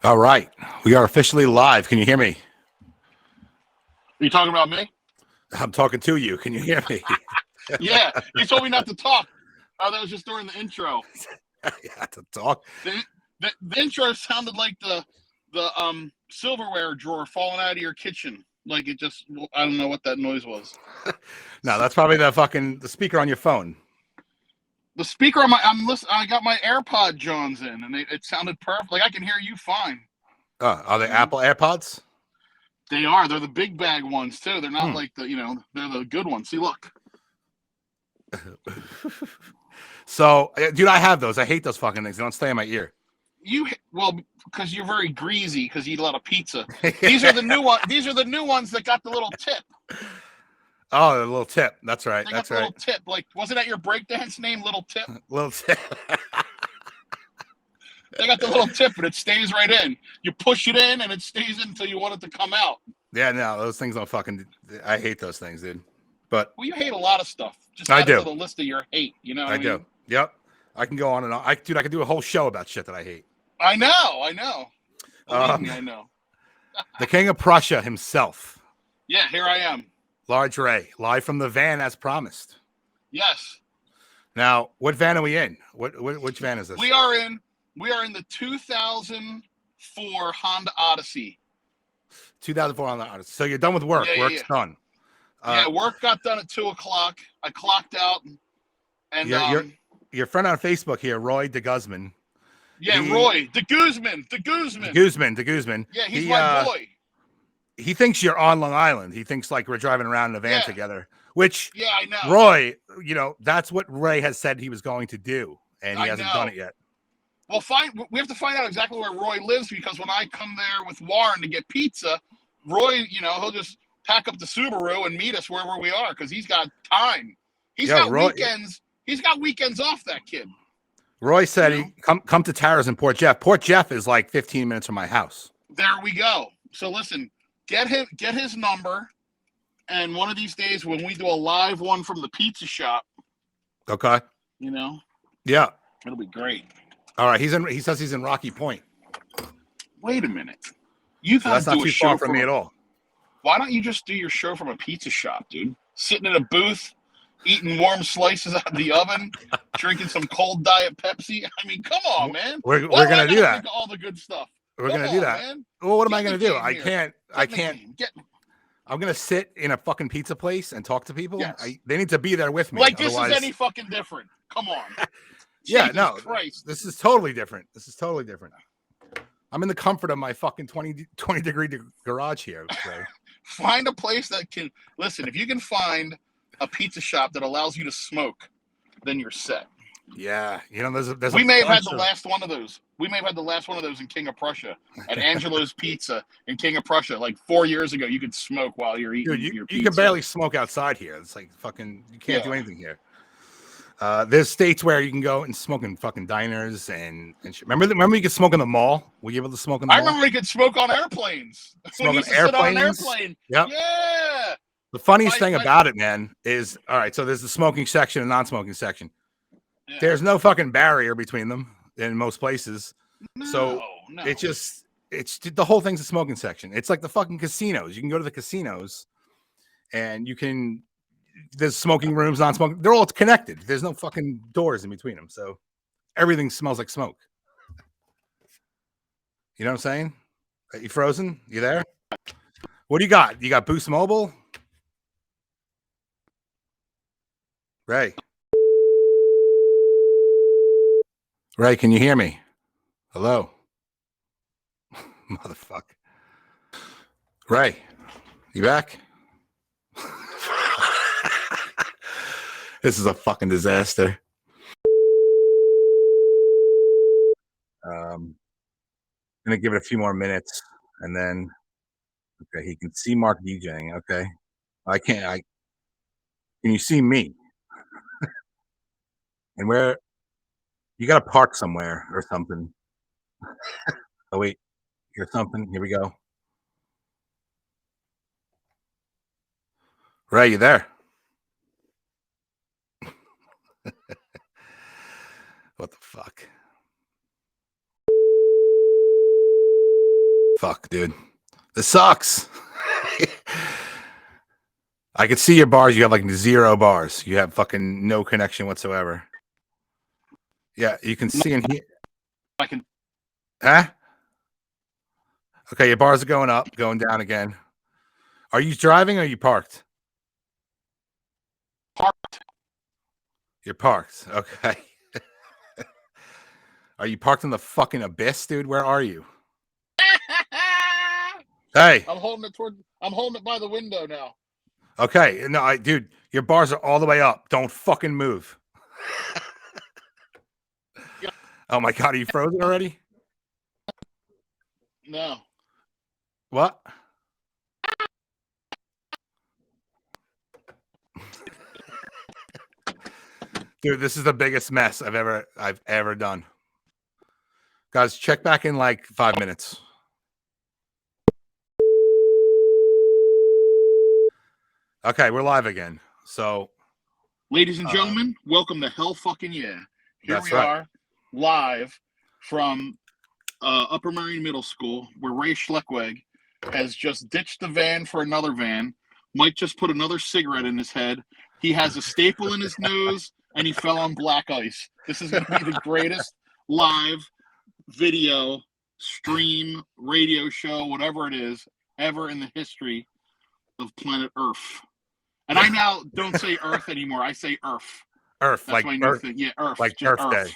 All right. We are officially live. Can you hear me? Are you talking about me? I'm talking to you. Can you hear me? Yeah, you told me not to talk. Oh, that was just during the intro. Yeah, to talk. The intro sounded like the silverware drawer falling out of your kitchen. Like it just, I don't know what that noise was. No, that's probably the speaker on your phone. The speaker on my, I'm listening. I got my AirPod Johns in, and it sounded perfect. Like I can hear you fine. Are they Apple AirPods? They are. They're the big bag ones too. They're not like the, they're the good ones. See, look. So, dude, I have those. I hate those fucking things. They don't stay in my ear. Well, because you're very greasy because you eat a lot of pizza. These are the new ones. These are the new ones that got the little tip. Oh, the little tip. That's right. They got the little tip. Like, wasn't that your breakdance name, Little Tip? Little tip. They got the little tip, and it stays right in. You push it in, and it stays in until you want it to come out. Yeah, no, those things don't fucking. I hate those things, dude. But well, you hate a lot of stuff. Just I add do. it to the list of your hate. You know what I mean? do. Yep. I can go on and on. I can do a whole show about shit that I hate. I know. Believe me, I know. The King of Prussia himself. Yeah, here I am. Large Ray, live from the van as promised. Yes. Now, what van are we in? Which van is this? We are in the 2004 Honda Odyssey. 2004 Honda Odyssey. So you're done with work. Work's done. Yeah, work got done at 2:00. I clocked out, and your friend on Facebook here, Roy de Guzman. Yeah, Roy de Guzman. De Guzman. Yeah, he's my boy. He thinks you're on Long Island. He thinks like we're driving around in a van together. Which, yeah, I know. Roy, that's what Ray has said he was going to do, and he hasn't done it yet. Well, we have to find out exactly where Roy lives, because when I come there with Warren to get pizza, Roy, he'll just pack up the Subaru and meet us wherever we are, because he's got time. He's got weekends. He's got weekends off, that kid. Roy said he come to Tara's in Port Jeff. Port Jeff is like 15 minutes from my house. There we go. So listen, get his number, and one of these days when we do a live one from the pizza shop. Okay. Yeah. It'll be great. All right. He says he's in Rocky Point. Wait a minute. That's not too far from me at all. Why don't you just do your show from a pizza shop, dude? Sitting in a booth, eating warm slices out of the oven, drinking some cold Diet Pepsi. I mean, come on, man. We're going to do that. All the good stuff. We're going to do that. Man. Well, what am I going to do? I can't. I'm going to sit in a fucking pizza place and talk to people. Yes. They need to be there with me. Like this is any fucking different. Come on. Yeah, no. Christ. This is totally different. I'm in the comfort of my fucking 20-degree garage here. So. Find a place that can listen. If you can find a pizza shop that allows you to smoke, then you're set. Yeah, there's. We may have had the last one of those. We may have had the last one of those in King of Prussia at Angelo's Pizza in King of Prussia, like 4 years ago. You could smoke while you're eating your pizza. You can barely smoke outside here. It's like fucking. You can't do anything here. There's states where you can go and smoke in fucking diners and shit. Remember you could smoke in the mall? Were you able to smoke in the mall? I remember you could smoke on airplanes. Smoke on airplanes? Yep. Yeah. The funniest thing about it, man, is all right. So there's the smoking section and non-smoking section. Yeah. There's no fucking barrier between them in most places. No. It's the whole thing's a smoking section. It's like the fucking casinos. You can go to the casinos and you can. There's smoking rooms, non-smoking. They're all connected. There's no fucking doors in between them. So everything smells like smoke. You know what I'm saying? Are you frozen? You there? What do you got? You got Boost Mobile? Ray, can you hear me? Hello? Motherfucker. Ray, you back? This is a fucking disaster. I'm gonna give it a few more minutes, and then okay, he can see Mark DJing. Okay, can you see me? And where you got to park somewhere or something. Oh wait, here's something. Here we go. Ray, you there? What the fuck? Fuck, dude. This sucks. I could see your bars. You have like 0 bars. You have fucking no connection whatsoever. Yeah, you can see in here. I can. Huh? Okay, your bars are going up, going down again. Are you driving or are you parked? Parked. You're parked. Okay. Are you parked in the fucking abyss, dude? Where are you? Hey. I'm holding it by the window now. Okay. No, dude, your bars are all the way up. Don't fucking move. Yeah. Oh my God, are you frozen already? No. What? Dude, this is the biggest mess I've ever done. Guys, check back in like 5 minutes. Okay, we're live again. So, ladies and gentlemen, welcome to HELLFNYEAH. Here we are, live from Upper Marion Middle School, where Ray Schleckweg has just ditched the van for another van. Mike just put another cigarette in his head. He has a staple in his nose, and he fell on black ice. This is going to be the greatest live video, stream, radio show, whatever it is, ever in the history of planet Earth. And I now don't say Earth anymore. I say Earth. Earth, that's like my new thing. Yeah, Earth. Like birthday.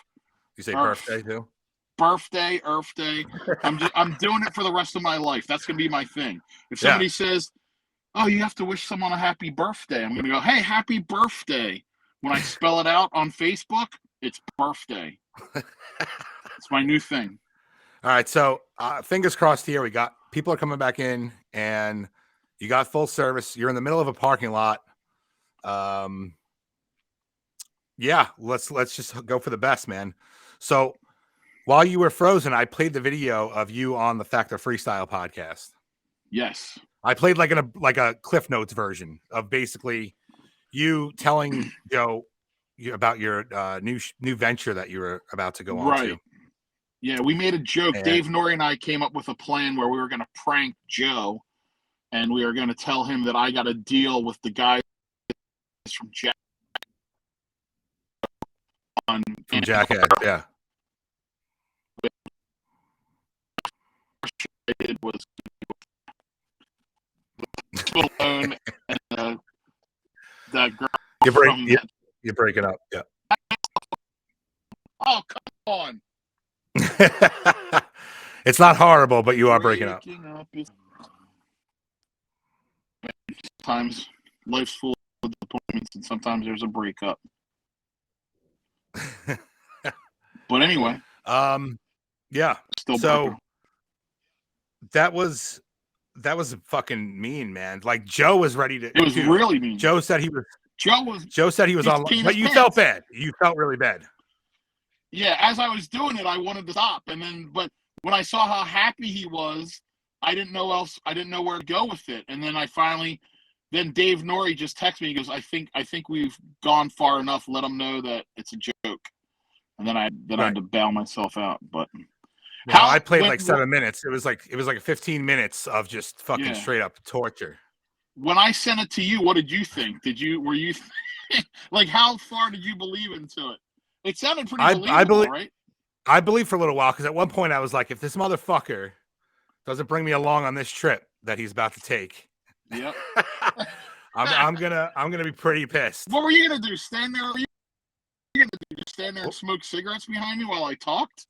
You say birthday too? Birthday, Earth Day. I'm doing it for the rest of my life. That's gonna be my thing. If somebody says, "Oh, you have to wish someone a happy birthday," I'm gonna go, "Hey, happy birthday." When I spell it out on Facebook, it's birthday. It's my new thing. All right, so fingers crossed here. We got people are coming back in, and you got full service. You're in the middle of a parking lot. Yeah, let's just go for the best, man. So while you were frozen, I played the video of you on the Factor Freestyle podcast. Yes, I played like a Cliff Notes version of basically you telling Joe about your new venture that you were about to go on to. Yeah, we made a joke. Dave Norrie and I came up with a plan where we were going to prank Joe, and we were going to tell him that I got a deal with the guys from Jackass, yeah. It was alone and that girl. You're breaking up. Yeah. Oh, come on. It's not horrible, but you are breaking up. Sometimes life's full of disappointments, and sometimes there's a breakup. But anyway, yeah. Still so that was fucking mean, man. Like Joe was ready to. It was really mean. Joe said he was. Joe said he was on, but you felt bad. You felt really bad. Yeah, as I was doing it, I wanted to stop, but when I saw how happy he was, I didn't know where to go with it, and then then Dave Norrie just texted me. He goes, "I think we've gone far enough. Let him know that it's a joke." And then I had to bail myself out. But I played like 7 minutes. It was like 15 minutes of just fucking straight up torture. When I sent it to you, what did you think? Were you like, how far did you believe into it? It sounded pretty believable, right? I believed for a little while because at one point I was like, if this motherfucker doesn't bring me along on this trip that he's about to take, yep, I'm gonna be pretty pissed. What were you gonna do? Stand there? What were you gonna do? Just stand there and smoke cigarettes behind me while I talked?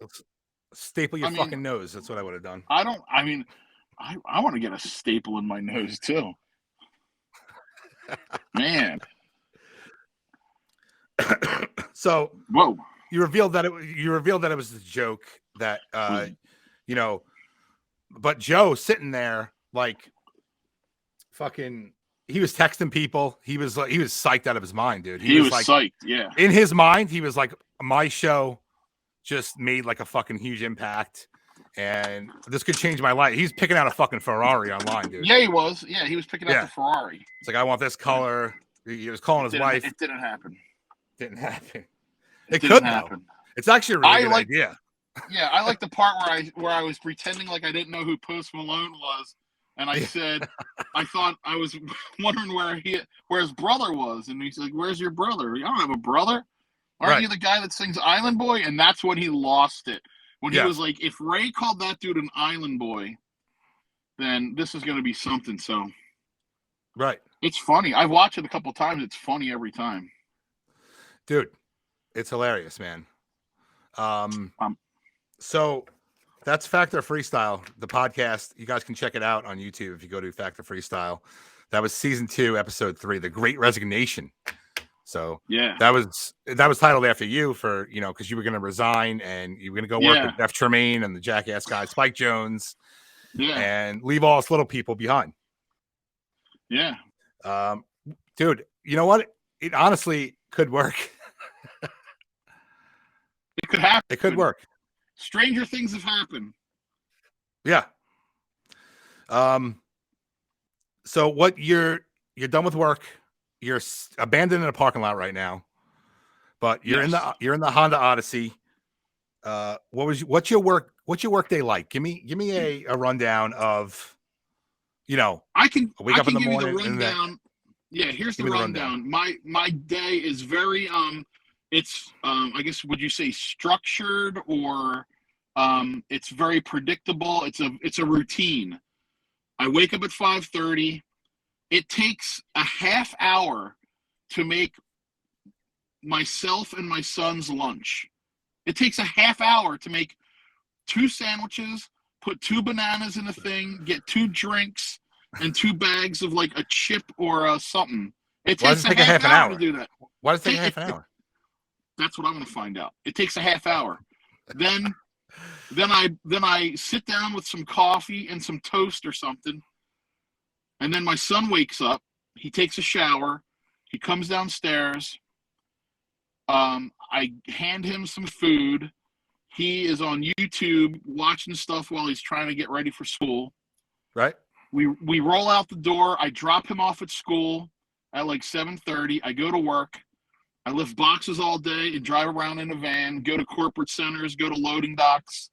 Staple your fucking nose. That's what I would have done. I want to get a staple in my nose too. Man. So whoa, you revealed that it was a joke that but Joe sitting there like fucking, he was texting people. He was psyched out of his mind, dude. He was like psyched, yeah. In his mind, he was like, my show just made like a fucking huge impact, and this could change my life. He's picking out a fucking Ferrari online, dude. Yeah, he was. Yeah, he was picking out the Ferrari. It's like, I want this color. He was calling his wife. It didn't happen. Didn't happen. It could happen. It's actually a really good idea. Yeah, I like the part where I was pretending like I didn't know who Post Malone was, and I said I thought I was wondering where his brother was, and he's like, "Where's your brother? I don't have a brother. Aren't you the guy that sings Island Boy?" And that's when he lost it. When he was like, "If Ray called that dude an Island Boy, then this is going to be something." So, right, it's funny. I've watched it a couple of times. It's funny every time, dude. It's hilarious, man. So that's Factor Freestyle, the podcast. You guys can check it out on YouTube if you go to Factor Freestyle. That was season 2, episode 3, The Great Resignation. So yeah, that was titled after you for, because you were going to resign and you were going to go work with Jeff Tremaine and the jackass guy Spike Jones, and leave all us little people behind. Yeah, dude, you know what? It honestly could work. It could happen. It could work. Stranger things have happened. Yeah. So what you're done with work. You're abandoned in a parking lot right now, but you're in the Honda Odyssey. What's your work day like? Give me a rundown of, I can wake up in the give morning. You the rundown. Here's the rundown. My day is very it's I guess would you say structured, or it's very predictable. It's a routine. I wake up at 5:30. It takes a half hour to make myself and my son's lunch. It takes a half hour to make 2 sandwiches, put 2 bananas in a thing, get 2 drinks, and 2 bags of like a chip or something. It takes a half an hour to do that. Why does it take half an hour? That's what I'm going to find out. It takes a half hour. Then I sit down with some coffee and some toast or something. And then my son wakes up. He takes a shower. He comes downstairs. I hand him some food. He is on YouTube watching stuff while he's trying to get ready for school. Right. We roll out the door. I drop him off at school at like 7:30. I go to work. I lift boxes all day and drive around in a van, go to corporate centers, go to loading docks,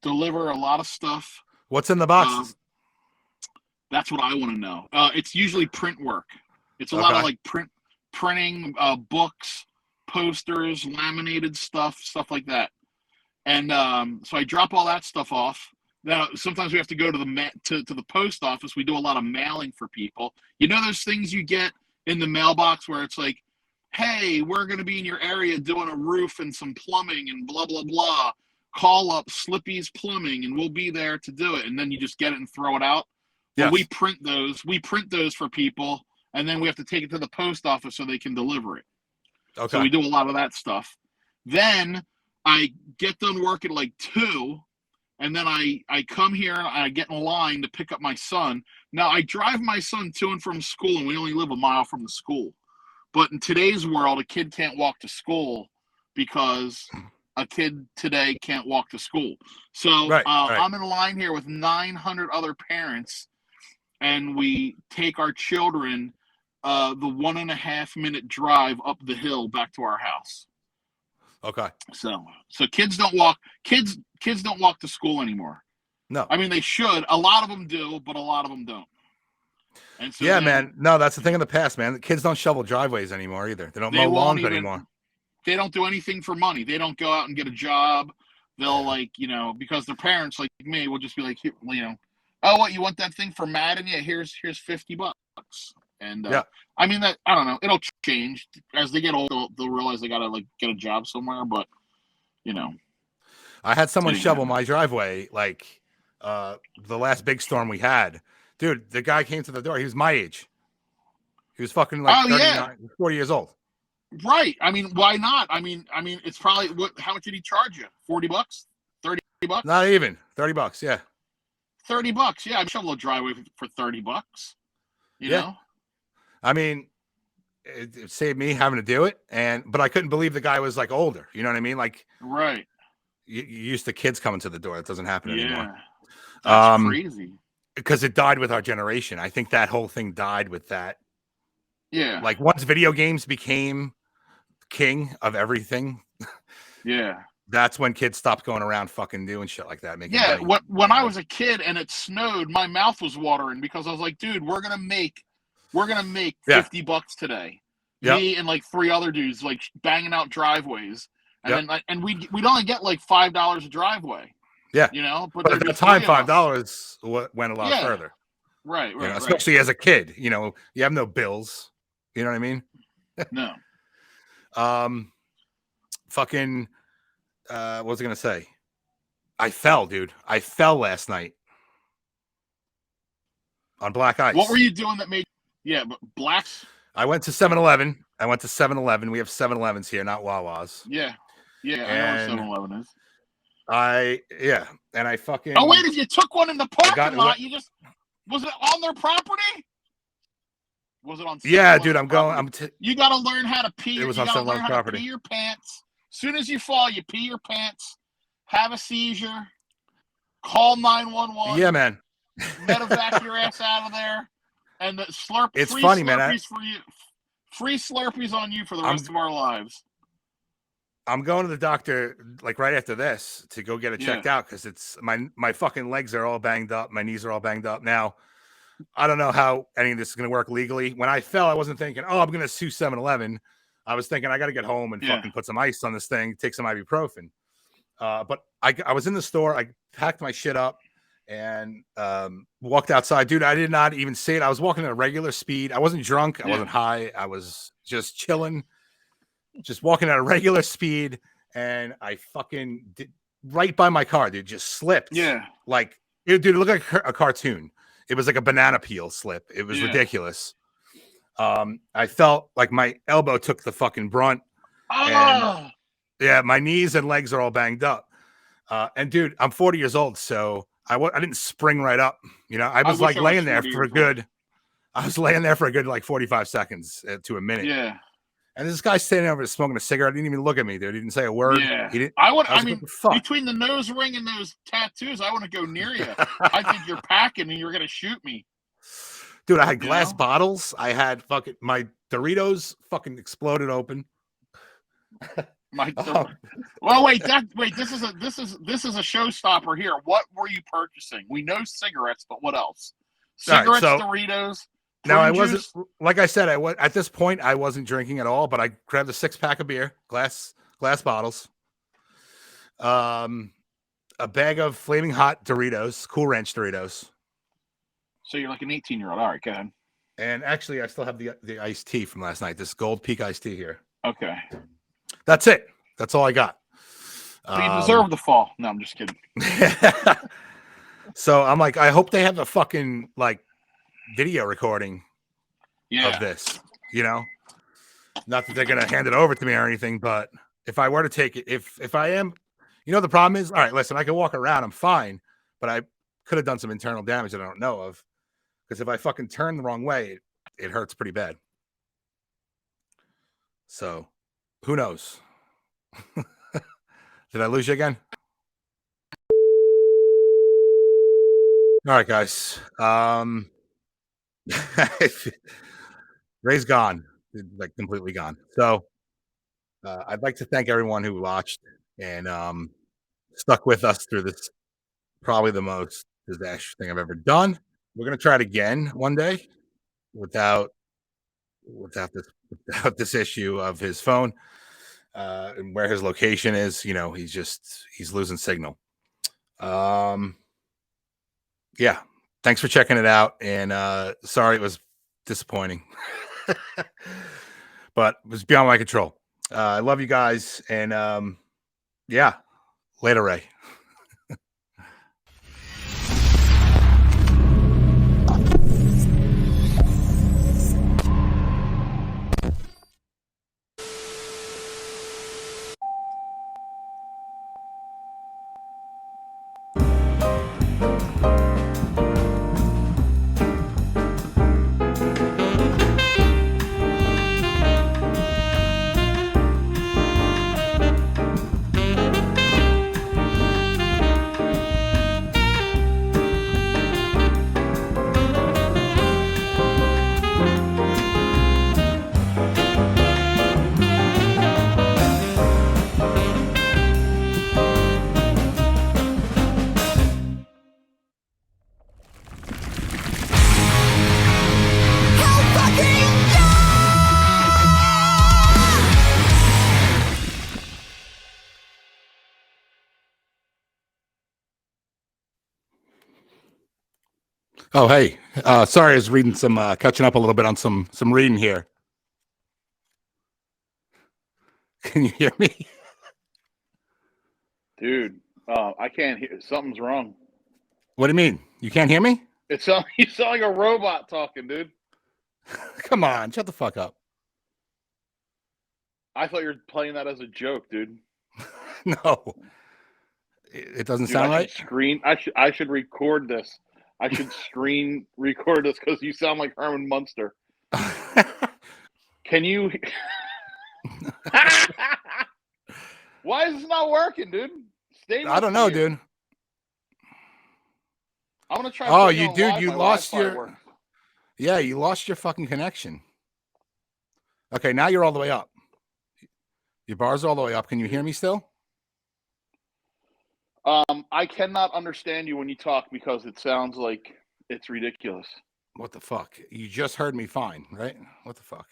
deliver a lot of stuff. What's in the boxes? That's what I want to know. It's usually print work. It's a lot of like printing books, posters, laminated stuff like that. And so I drop all that stuff off. Now sometimes we have to go to the post office. We do a lot of mailing for people. You know those things you get in the mailbox where it's like, hey, we're going to be in your area doing a roof and some plumbing and blah blah blah. Call up Slippy's Plumbing and we'll be there to do it. And then you just get it and throw it out. Well, we print those. We print those for people, and then we have to take it to the post office so they can deliver it. Okay. So we do a lot of that stuff. Then I get done work at like 2, and then I come here and I get in line to pick up my son. Now, I drive my son to and from school, and we only live a mile from the school. But in today's world, a kid can't walk to school because a kid today can't walk to school. So I'm in line here with 900 other parents, and we take our children the 1.5-minute drive up the hill back to our house. Okay. So kids don't walk. Kids don't walk to school anymore. No. I mean, they should. A lot of them do, but a lot of them don't. And so man. No, that's the thing in the past, man. The kids don't shovel driveways anymore either. They don't mow lawns anymore. They don't do anything for money. They don't go out and get a job. They'll because their parents like me will just be like, oh, what, you want that thing for Madden? Yeah, here's $50. And I mean that I don't know. It'll change as they get older. They'll realize they gotta get a job somewhere. But I had someone shovel my driveway the last big storm we had. Dude, the guy came to the door. He was my age. He was fucking 39, 40 years old. Right. I mean, why not? I mean, it's probably how much did he charge you? $40? $30? Not even $30. Yeah. $30. Yeah, I'm shoveling a driveway for $30. You know. I mean, it saved me having to do it, but I couldn't believe the guy was older. You know what I mean? Right. You used to kids coming to the door. That doesn't happen anymore. That's crazy. Because it died with our generation. I think that whole thing died with that. Yeah. Once video games became king of everything. Yeah. That's when kids stopped going around fucking doing shit like that. Making Yeah, money. when I was a kid and it snowed, my mouth was watering because I was like, dude, we're gonna make $50 today. Yep. Me and like 3 other dudes like banging out driveways, and then we'd only get like $5 a driveway. Yeah, you know, but at the time, $5 went a lot further. Right, you know, especially as a kid. You know, you have no bills. You know what I mean? No. Fucking. What was I gonna say? I fell, dude. I fell last night on black ice. What were you doing that made? Yeah, but blacks. I went to 7-Eleven. We have 7-Elevens here, not Wawa's. Yeah, I know what 7-Eleven is. And I fucking. Oh wait, if you took one in the parking lot, you just was it on their property? Was it on? Yeah, dude, I'm property? going. You got to learn how to pee. It was you on 7-Eleven property. Pee your pants. As soon as you fall, you pee your pants. Have a seizure. Call 911. Yeah, man. Medevac your ass out of there. And the slurp. It's funny, man. For you. Free Slurpees on you for the rest of our lives. I'm going to the doctor like right after this to go get it checked out because it's my fucking legs are all banged up. My knees are all banged up. Now, I don't know how any of this is going to work legally. When I fell, I wasn't thinking, oh, I'm going to sue 7-Eleven. I was thinking I got to get home and fucking put some ice on this thing, take some ibuprofen. But I was in the store. I packed my shit up and walked outside. Dude, I did not even see it. I was walking at a regular speed. I wasn't drunk. I wasn't high. I was just chilling, just walking at a regular speed. And I fucking did right by my car, dude, just slipped. Yeah. Like, dude, it looked like a cartoon. It was like a banana peel slip. It was ridiculous. I felt like my elbow took the fucking brunt. And, yeah, my knees and legs are all banged up. And dude, I'm 40 years old, so I didn't spring right up. You know, I was like laying there for a good. I was laying there for a good like 45 seconds to a minute. Yeah. And this guy standing over smoking a cigarette didn't even look at me, dude. He didn't say a word. Yeah. He didn't. I mean, between the nose ring and those tattoos, I want to go near you. I think you're packing and you're gonna shoot me. Dude, I had glass bottles. I had fucking my Doritos fucking exploded open. Well, wait. This is a showstopper here. What were you purchasing? We know cigarettes, but what else? Cigarettes, right, Doritos. Now I wasn't, like I said, at this point I wasn't drinking at all. But I grabbed a 6-pack of beer, glass bottles, a bag of flaming hot Doritos, Cool Ranch Doritos. So you're like an 18-year-old. All right, go ahead. And actually, I still have the iced tea from last night. This Gold Peak iced tea here. Okay. That's it. That's all I got. So you deserve the fall. No, I'm just kidding. So I'm like, I hope they have a fucking like video recording of this. You know, not that they're gonna hand it over to me or anything, but if I were to take it, if I am, you know, the problem is, all right, listen, I can walk around, I'm fine, but I could have done some internal damage that I don't know of. Because if I fucking turn the wrong way, it hurts pretty bad. So, who knows? Did I lose you again? All right, guys. Ray's gone. Like, completely gone. So, I'd like to thank everyone who watched and stuck with us through this, probably the most disastrous thing I've ever done. We're gonna try it again one day without this issue of his phone and where his location is. You know, he's losing signal. Yeah, thanks for checking it out, and sorry it was disappointing, but it was beyond my control. I love you guys, and yeah, later, Ray. Oh, hey. Sorry, I was reading some, catching up a little bit on some reading here. Can you hear me? Dude, I can't hear. Something's wrong. What do you mean? You can't hear me? You sound like a robot talking, dude. Come on, shut the fuck up. I thought you were playing that as a joke, dude. No. It doesn't sound right? I should record this. I should screen record this because you sound like Herman Munster. Can you? Why is this not working, dude? I don't know, dude. I'm gonna try. Oh, you dude, you lost Wi-Fi your. works. Yeah, you lost your fucking connection. Okay, now you're all the way up. Your bar's all the way up. Can you hear me still? I cannot understand you when you talk because it sounds like it's ridiculous. What the fuck? You just heard me fine, right? What the fuck?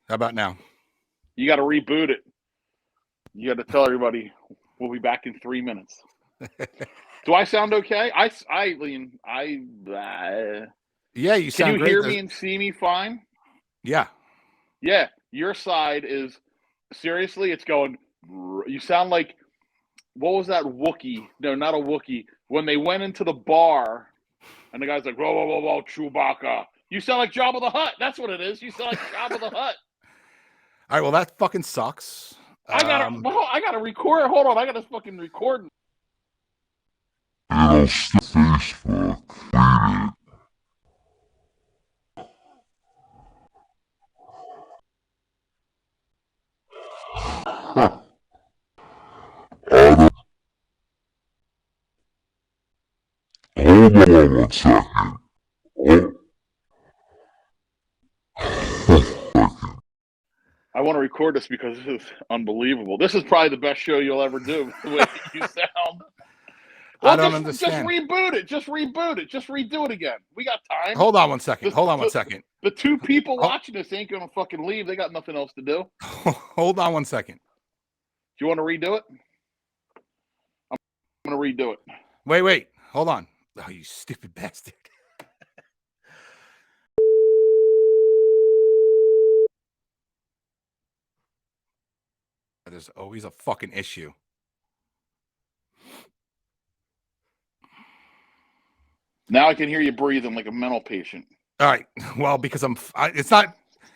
How about now? You got to reboot it. You got to tell everybody we'll be back in 3 minutes. Do I sound okay? Yeah, you sound Can you great. hear me and see me fine? Yeah. Yeah, your side is seriously. It's going. You sound like what was that Wookiee? No, not a Wookiee. When they went into the bar, and the guy's like, "Whoa, whoa, whoa, whoa, Chewbacca." You sound like Jabba the Hutt. That's what it is. You sound like Jabba the Hutt. All right. Well, that fucking sucks. I gotta record. Hold on, I gotta fucking record. Facebook. Hold on 1 second. I want to record this because this is unbelievable. This is probably the best show you'll ever do. The way you sound. Well, I don't understand. Just reboot it. Just reboot it. Just redo it again. We got time. Hold on 1 second. Hold on 1 second. The two people watching this ain't gonna fucking leave. They got nothing else to do. Hold on 1 second. Do you want to redo it? I'm gonna redo it. Wait. Hold on. Oh, you stupid bastard. There's always a fucking issue. Now I can hear you breathing like a mental patient. All right. Well, because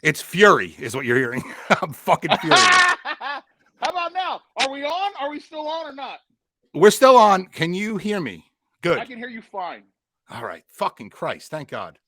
it's fury is what you're hearing. I'm fucking furious. How about now? Are we on? Are we still on or not? We're still on. Can you hear me? Good. I can hear you fine. All right. Fucking Christ. Thank God.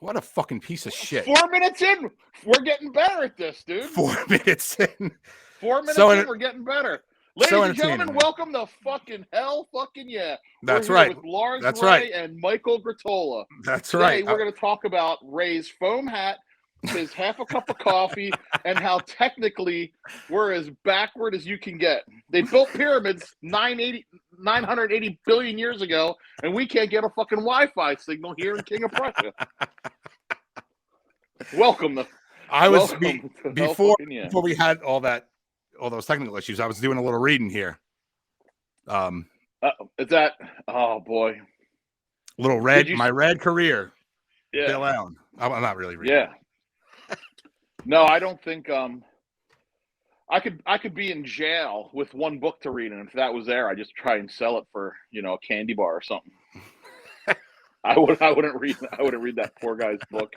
What a fucking piece of shit. 4 minutes in. We're getting better at this, dude. 4 minutes in. 4 minutes in, we're getting better. Ladies and gentlemen, welcome to fucking HELLFNYEAH. That's right. With Lars That's Ray right. and Michael Gratola. That's Today, right. We're going to talk about Ray's foam hat, his half a cup of coffee, and how technically we're as backward as you can get. They built pyramids 980 billion years ago, and we can't get a fucking Wi-Fi signal here in King of Prussia. Welcome to. Before we had all those technical issues, I was doing a little reading here. Is that? Oh boy. Little my red career. Yeah. Bill Allen. I'm not really reading. Yeah. No, I don't think. I could be in jail with one book to read, and if that was there, I'd just try and sell it for a candy bar or something. I wouldn't read that poor guy's book.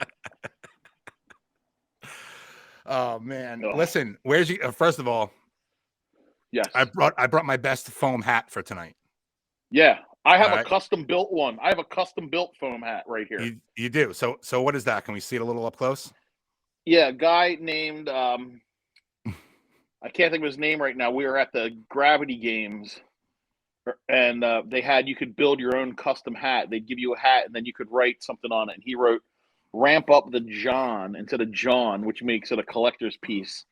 Oh man! Oh. Listen, where's you? First of all, yes, I brought my best foam hat for tonight. Yeah, I have a custom built one. I have a custom built foam hat right here. You do. So what is that? Can we see it a little up close? Yeah, a guy named I can't think of his name right now. We were at the Gravity Games, and you could build your own custom hat. They'd give you a hat, and then you could write something on it. And he wrote, "Ramp up the John" instead of John, which makes it a collector's piece.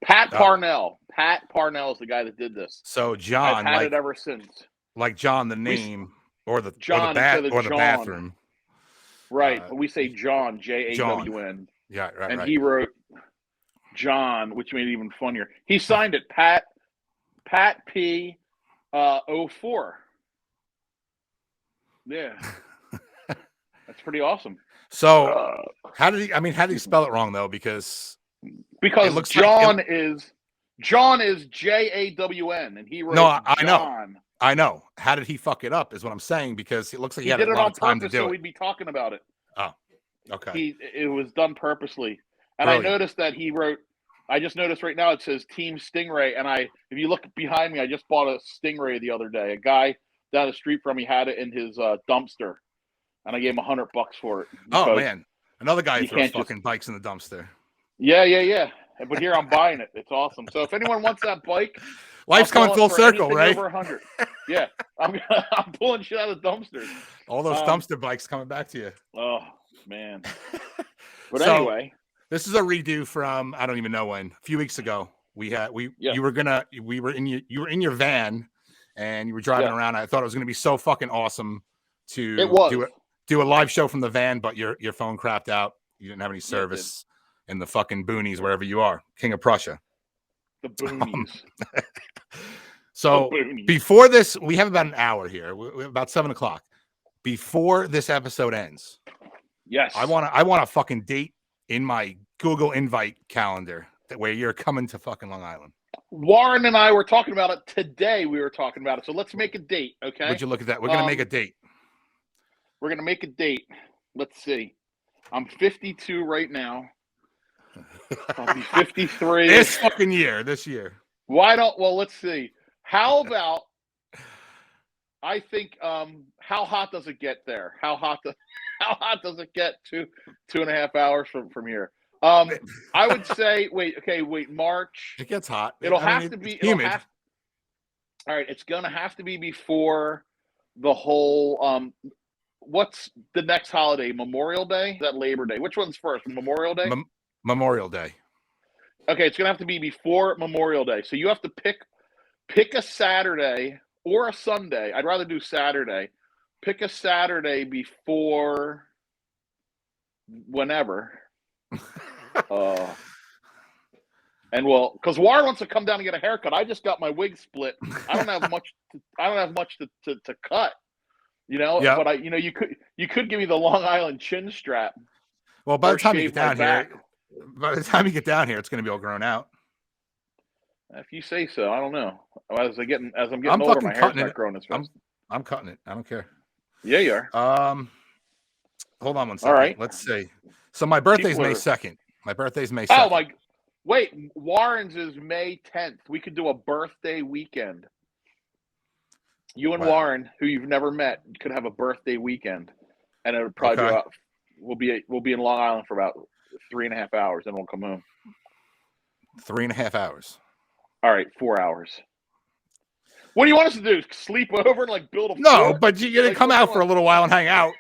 Pat Parnell. Pat Parnell is the guy that did this. So John, I've had it ever since. Like John, the name, or the the bathroom. Right, but we say John, Jawn. Yeah, right. And he wrote John, which made it even funnier. He signed it Pat P. 04. Yeah. That's pretty awesome. So how did he spell it wrong though? Because Because it looks John is Jawn, and he wrote I know. John. I know. How did he fuck it up? Is what I'm saying, because it looks like he had did a it lot on of time to purpose, do so it. we'd be talking about it. Oh, okay. It was done purposely, and Brilliant. I noticed that he wrote. I just noticed right now it says Team Stingray, and if you look behind me, I just bought a Stingray the other day. A guy down the street from me had it in his dumpster, and I gave him $100 for it. Oh man, another guy who throws fucking bikes in the dumpster. Yeah. But here I'm buying it. It's awesome. So if anyone wants that bike, life's coming full circle, right? Over 100. Yeah, I'm pulling shit out of dumpsters. All those dumpster bikes coming back to you. Oh man. But anyway, this is a redo from I don't even know when. A few weeks ago, you were in your van, and you were driving around. I thought it was gonna be so fucking awesome to do a live show from the van, but your phone crapped out. You didn't have any service in the fucking boonies wherever you are, King of Prussia. The boonies. So before this, we have about an hour here. We're about 7:00. Before this episode ends, yes, I want a fucking date in my Google invite calendar where you're coming to fucking Long Island. Warren and I were talking about it today. We were talking about it, so let's make a date. Okay. Would you look at that? We're gonna make a date. We're gonna make a date. Let's see. I'm 52 right now. I'll be 53 this year. Well, let's see. How about I think how hot does it get there? How hot does it get 2.5 hours from here? I would say wait, March. It gets hot. It'll have to be humid. All right, it's gonna have to be before the whole what's the next holiday? Memorial Day? Is that Labor Day? Which one's first? Memorial Day? Memorial Day. Okay, it's gonna have to be before Memorial Day. So you have to pick a Saturday or a Sunday. I'd rather do Saturday. Pick a Saturday before whenever. And because Warren wants to come down and get a haircut. I just got my wig split. I don't have much. I don't have much to cut. You know, but you could give me the Long Island chin strap. Well, by the time you get down here, it's going to be all grown out. If you say so, I don't know. As I'm getting older, my hair's not growing as fast. I'm cutting it. I don't care. Yeah, you are. Hold on one second. All right. Let's see. So my birthday's May 2nd. My birthday's May 2nd. Oh my! Wait, Warren's is May 10th. We could do a birthday weekend. You and Warren, who you've never met, could have a birthday weekend, and it would probably be about. We'll be in Long Island for about 3.5 hours, then we'll come home. 3.5 hours. All right, 4 hours. What do you want us to do? Sleep over and build a No, fort? but you're gonna come out for a little while and hang out.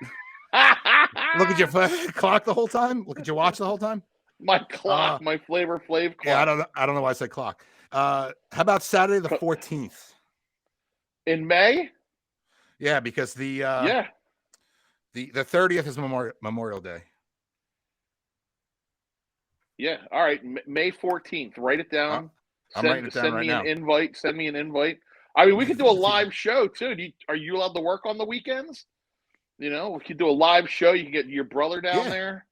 Look at your clock the whole time. Look at your watch the whole time. My clock, my Flavor Flav clock. Yeah, I don't know why I said clock. How about Saturday the 14th? In May? Yeah, because the 30th is Memorial Day. Yeah. All right. May 14th. Write it down. I'm writing it down right now. Send me an invite. I mean, we could do a live show too. Are you allowed to work on the weekends? You know, we could do a live show. You can get your brother down there.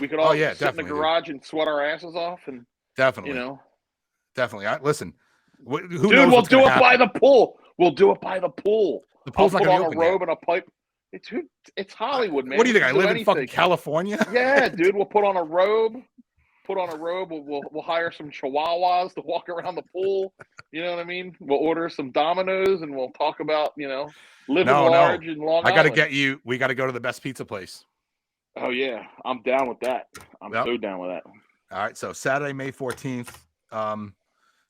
We could all sit in the garage and sweat our asses off. And definitely, definitely. Listen, we'll do it by the pool. We'll do it by the pool. The pool's not going to be open a robe and a pipe. It's Hollywood, man. What do you think? I live in fucking California? Yeah, dude. We'll put on a robe. We'll hire some chihuahuas to walk around the pool. You know what I mean? We'll order some Domino's and we'll talk about, living large in Long Island. I got to get you. We got to go to the best pizza place. Oh yeah, I'm down with that. I'm so down with that. All right, so Saturday, May 14th.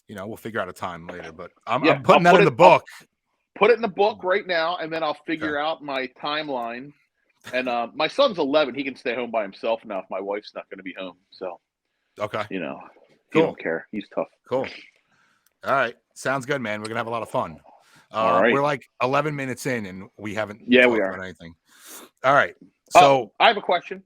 We'll figure out a time later, but I'm putting in the book. Put it in the book right now, and then I'll figure out my timeline. And my son's 11; he can stay home by himself now if my wife's not going to be home. So, he don't care. He's tough. Cool. All right, sounds good, man. We're gonna have a lot of fun. All right. We're 11 minutes in, and we haven't. Yeah, we are. About anything. All right. So I have a question.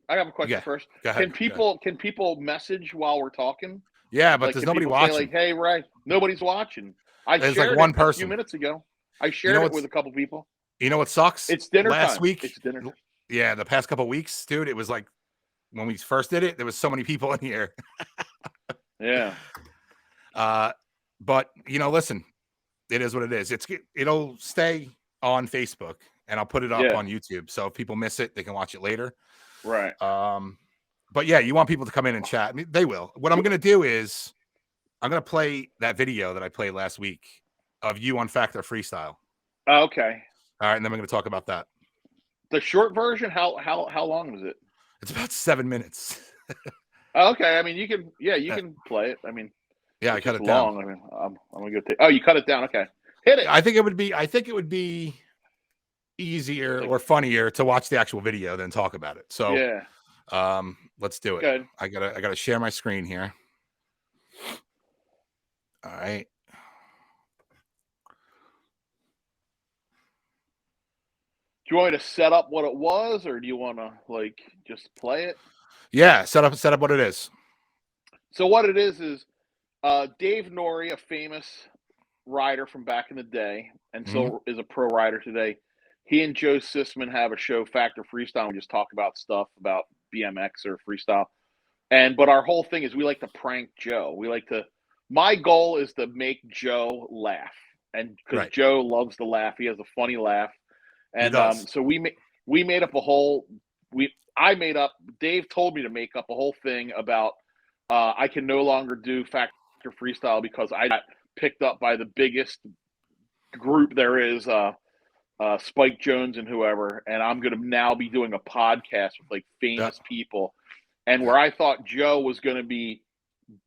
First. Go ahead. Can people message while we're talking? Yeah, but there's nobody watching. Say, hey, Ray, nobody's watching. I there's shared one it person a few minutes ago. I shared it with a couple people. You know what sucks? It's dinner Last time. week. It's dinner time. Yeah, the past couple of weeks, dude. It was like when we first did it, there was so many people in here. Yeah. But listen, it is what it is. It'll stay on Facebook, and I'll put it up on YouTube. So if people miss it, they can watch it later. Right. But yeah, you want people to come in and chat. I mean, they will. What I'm gonna do is I'm gonna play that video that I played last week of you on Factor Freestyle. Okay. All right, and then we're gonna talk about that. The short version, how long was it? It's about 7 minutes. Okay, I mean you can play it. I mean, yeah, I cut it long. down. I mean, I'm gonna go take. Oh, you cut it down. Okay, hit it. I think it would be easier or funnier to watch the actual video than talk about it. So yeah, let's do it. Good. I gotta share my screen here. All right. Do you want me to set up what it was, or do you want to just play it? Yeah, set up what it is. So what it is Dave Norrie, a famous rider from back in the day, and so is a pro rider today. He and Joe Sisman have a show, Factor Freestyle. We just talk about stuff about BMX or freestyle. But our whole thing is we like to prank Joe. My goal is to make Joe laugh. And because Joe loves to laugh, he has a funny laugh. And so we made up Dave told me to make up a whole thing about I can no longer do Factor Freestyle because I got picked up by the biggest group there is, Spike Jones and whoever, and I'm going to now be doing a podcast with famous people. And where I thought Joe was going to be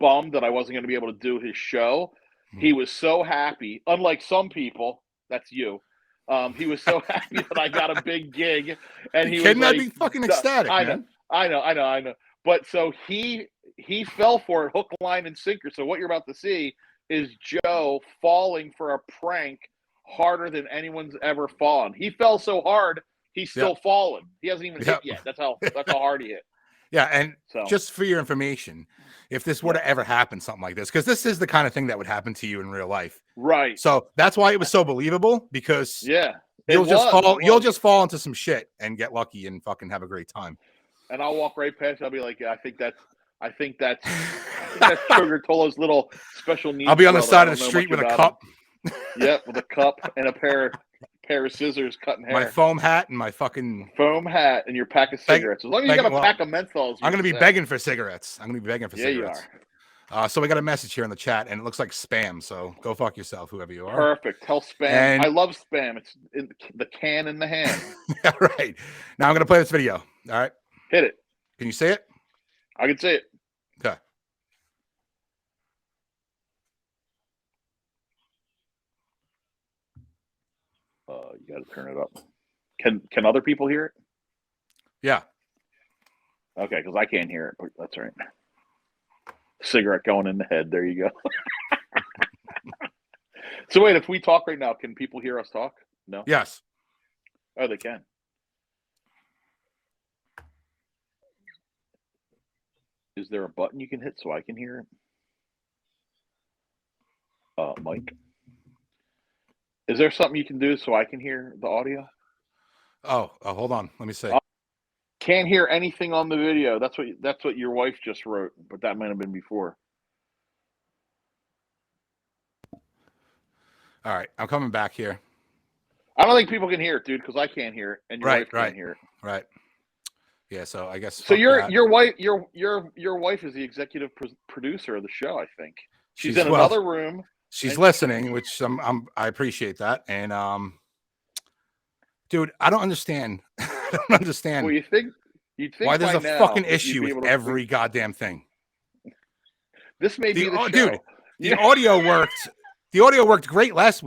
bummed that I wasn't going to be able to do his show, he was so happy. Unlike some people, that's you. He was so happy that I got a big gig, and he was I'd be fucking ecstatic. I know. But so he fell for it, hook, line, and sinker. So what you're about to see is Joe falling for a prank harder than anyone's ever fallen. He fell so hard, he's still falling. He hasn't even hit yet. That's how hard he hit. Yeah, and just for your information, if this were to ever happen, something like this, because this is the kind of thing that would happen to you in real life. Right. So that's why it was so believable, because you'll just fall into some shit and get lucky and fucking have a great time. And I'll walk right past you. I'll be like, I think that's Sugar Tolo's little special needs. I'll be on the side of the street with a cup. Yep, with a cup and a pair of scissors cutting hair. My foam hat and my fucking foam hat and your pack of cigarettes. As long as you got a pack of menthols. I'm going to be begging for cigarettes. Cigarettes. You are. So we got a message here in the chat, and it looks like spam. So go fuck yourself, whoever you are. Perfect. Tell spam. I love spam. It's in the can in the hand. Yeah, right. Now I'm going to play this video. All right. Hit it. Can you see it? I can see it. Okay. You got to turn it up. Can other people hear it? Yeah. Okay, because I can't hear it, but that's right. Cigarette going in the head. There you go. So wait, if we talk right now, can people hear us talk? No? Yes. Oh, they can. Is there a button you can hit so I can hear it? Mike? Is there something you can do so I can hear the audio? Oh, hold on. Let me see. Can't hear anything on the video. That's what your wife just wrote, but that might have been before. All right, I'm coming back here. I don't think people can hear it, dude, because I can't hear it, and your wife can't hear it. Right. Yeah. So I guess. So your wife is the executive producer of the show. I think she's in another room. She's listening, which I appreciate that. And dude, I don't understand. I don't understand. Well, you'd think why there's a fucking issue with every goddamn thing. This may be the show. Dude, the audio worked. The audio worked great last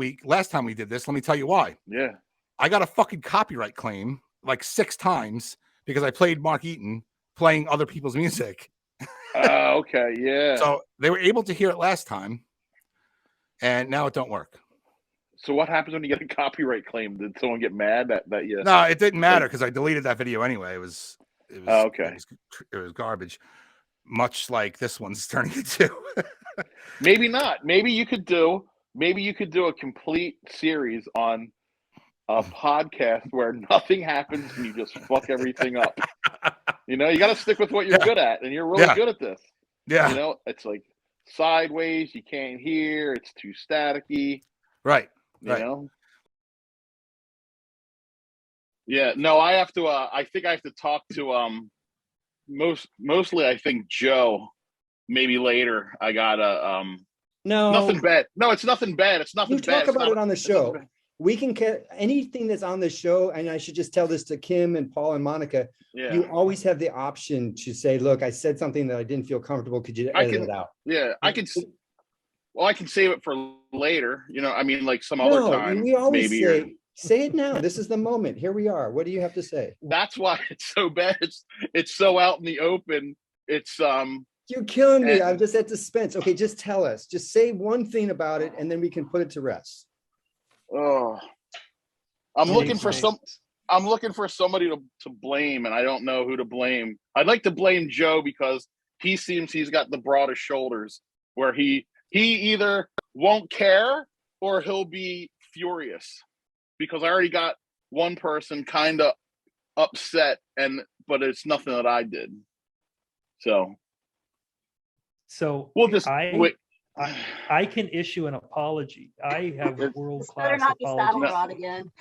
time we did this. Let me tell you why. Yeah. I got a fucking copyright claim like 6 times because I played Mark Eaton playing other people's music. Okay, yeah. So they were able to hear it last time, and now it don't work. So what happens when you get a copyright claim? Did someone get mad that you? No, it didn't matter because I deleted that video anyway. It was okay. It was garbage, much like this one's turning into. Maybe not. Maybe you could do a complete series on a podcast where nothing happens and you just fuck everything up. You know, you got to stick with what you're good at, and you're really good at this. Yeah. You know, it's like sideways, you can't hear, it's too staticky. Right. You know? Yeah, no, I have to I think I have to talk to mostly I think Joe. Maybe later. I gotta no, nothing bad. No, it's nothing bad. It's nothing you bad. talk about it on the show. We can get anything that's on the show, and I should just tell this to Kim and Paul and Monica. Yeah. You always have the option to say, look, I said something that I didn't feel comfortable. Could you edit it out? Yeah, I can. Well, I can save it for later. You know, I mean, like some other time. We always maybe say it now. This is the moment. Here we are. What do you have to say? That's why it's so bad. It's so out in the open. It's You're killing me. I'm just at suspense. Okay, just tell us. Just say one thing about it, and then we can put it to rest. Oh, I'm looking for somebody to blame, and I don't know who to blame. I'd like to blame Joe because he seems he's got the broadest shoulders, where he either won't care or he'll be furious, because I already got one person kind of upset, but it's nothing that I did. So we'll just I can issue an apology. I have a world-class apology. Again.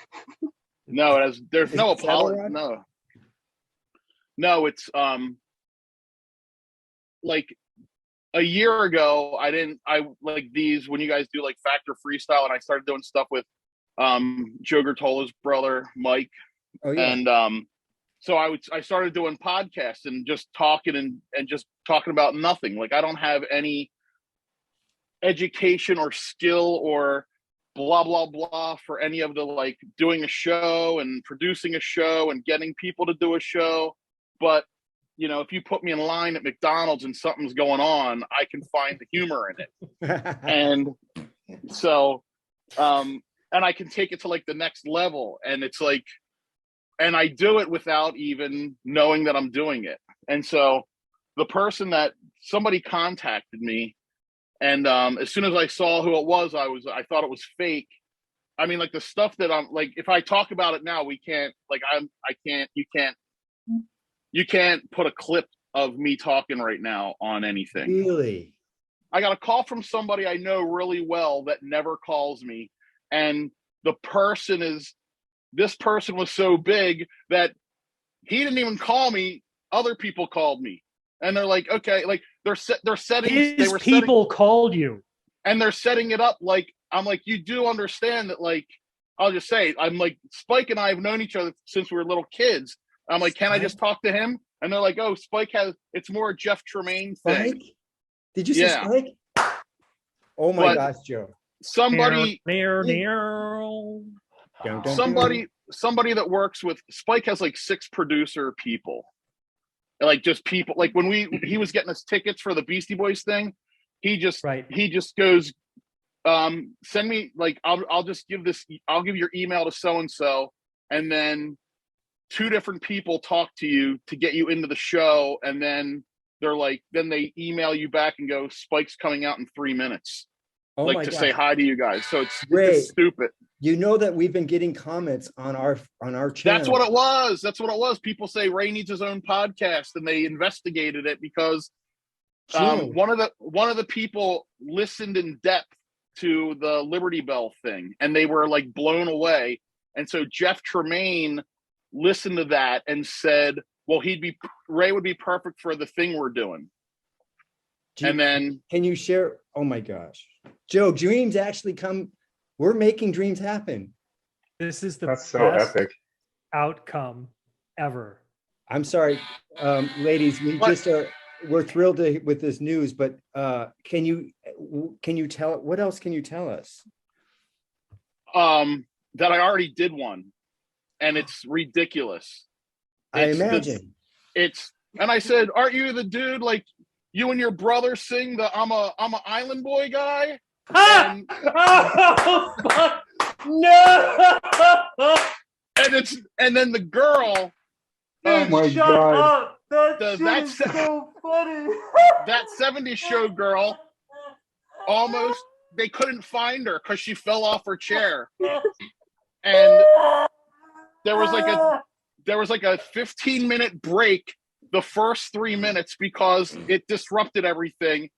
No, there's no apology. No, it's like a year ago, I like these when you guys do like Factor Freestyle, and I started doing stuff with Joe Gertola's brother Mike. Oh yeah. And so I started doing podcasts and just talking and just talking about nothing. Like I don't have any education or skill or blah blah blah for any of the like doing a show and producing a show and getting people to do a show. But you know, if you put me in line at McDonald's and something's going on, I can find the humor in it. And so and I can take it to like the next level, and it's like, and I do it without even knowing that I'm doing it. And so the person that somebody contacted me, and as soon as I saw who it was, I thought it was fake. I mean, like the stuff that I'm like, if I talk about it now, we can't, like, you can't put a clip of me talking right now on anything. Really? I got a call from somebody I know really well that never calls me. And this person was so big that he didn't even call me. Other people called me, and they're like, okay, like they're setting. People called you, and they're setting it up. Like, I'm like, you do understand that? Like, I'll just say, I'm like, Spike and I have known each other since we were little kids. I'm like, can I just talk to him? And they're like, oh, Spike it's more a Jeff Tremaine thing. Spike? Did you say Spike? Oh my gosh, Joe. Somebody that works with Spike has like 6 producer people. Like just people, like when he was getting us tickets for the Beastie Boys thing, he just goes, send me, like, I'll give your email to so-and-so, and then 2 different people talk to you to get you into the show, and then then they email you back and go, Spike's coming out in 3 minutes. Oh like to say hi to you guys. So it's stupid. You know that we've been getting comments on our channel. That's what it was. People say Ray needs his own podcast, and they investigated it because one of the people listened in depth to the Liberty Bell thing, and they were like blown away. And so Jeff Tremaine listened to that and said, well, Ray would be perfect for the thing we're doing. And then can you share? Oh my gosh, Joe, dreams actually come. We're making dreams happen. This is the best epic outcome ever. I'm sorry, ladies. We're thrilled with this news, but can you tell? What else can you tell us? That I already did one, and it's ridiculous. I imagine and I said, aren't you the dude like you and your brother sing the I'm a Island Boy guy? Oh, fuck. No. And then the girl. Oh my God. That's so funny. That 70s show girl, almost they couldn't find her because she fell off her chair. and there was like a 15-minute break the first 3 minutes because it disrupted everything.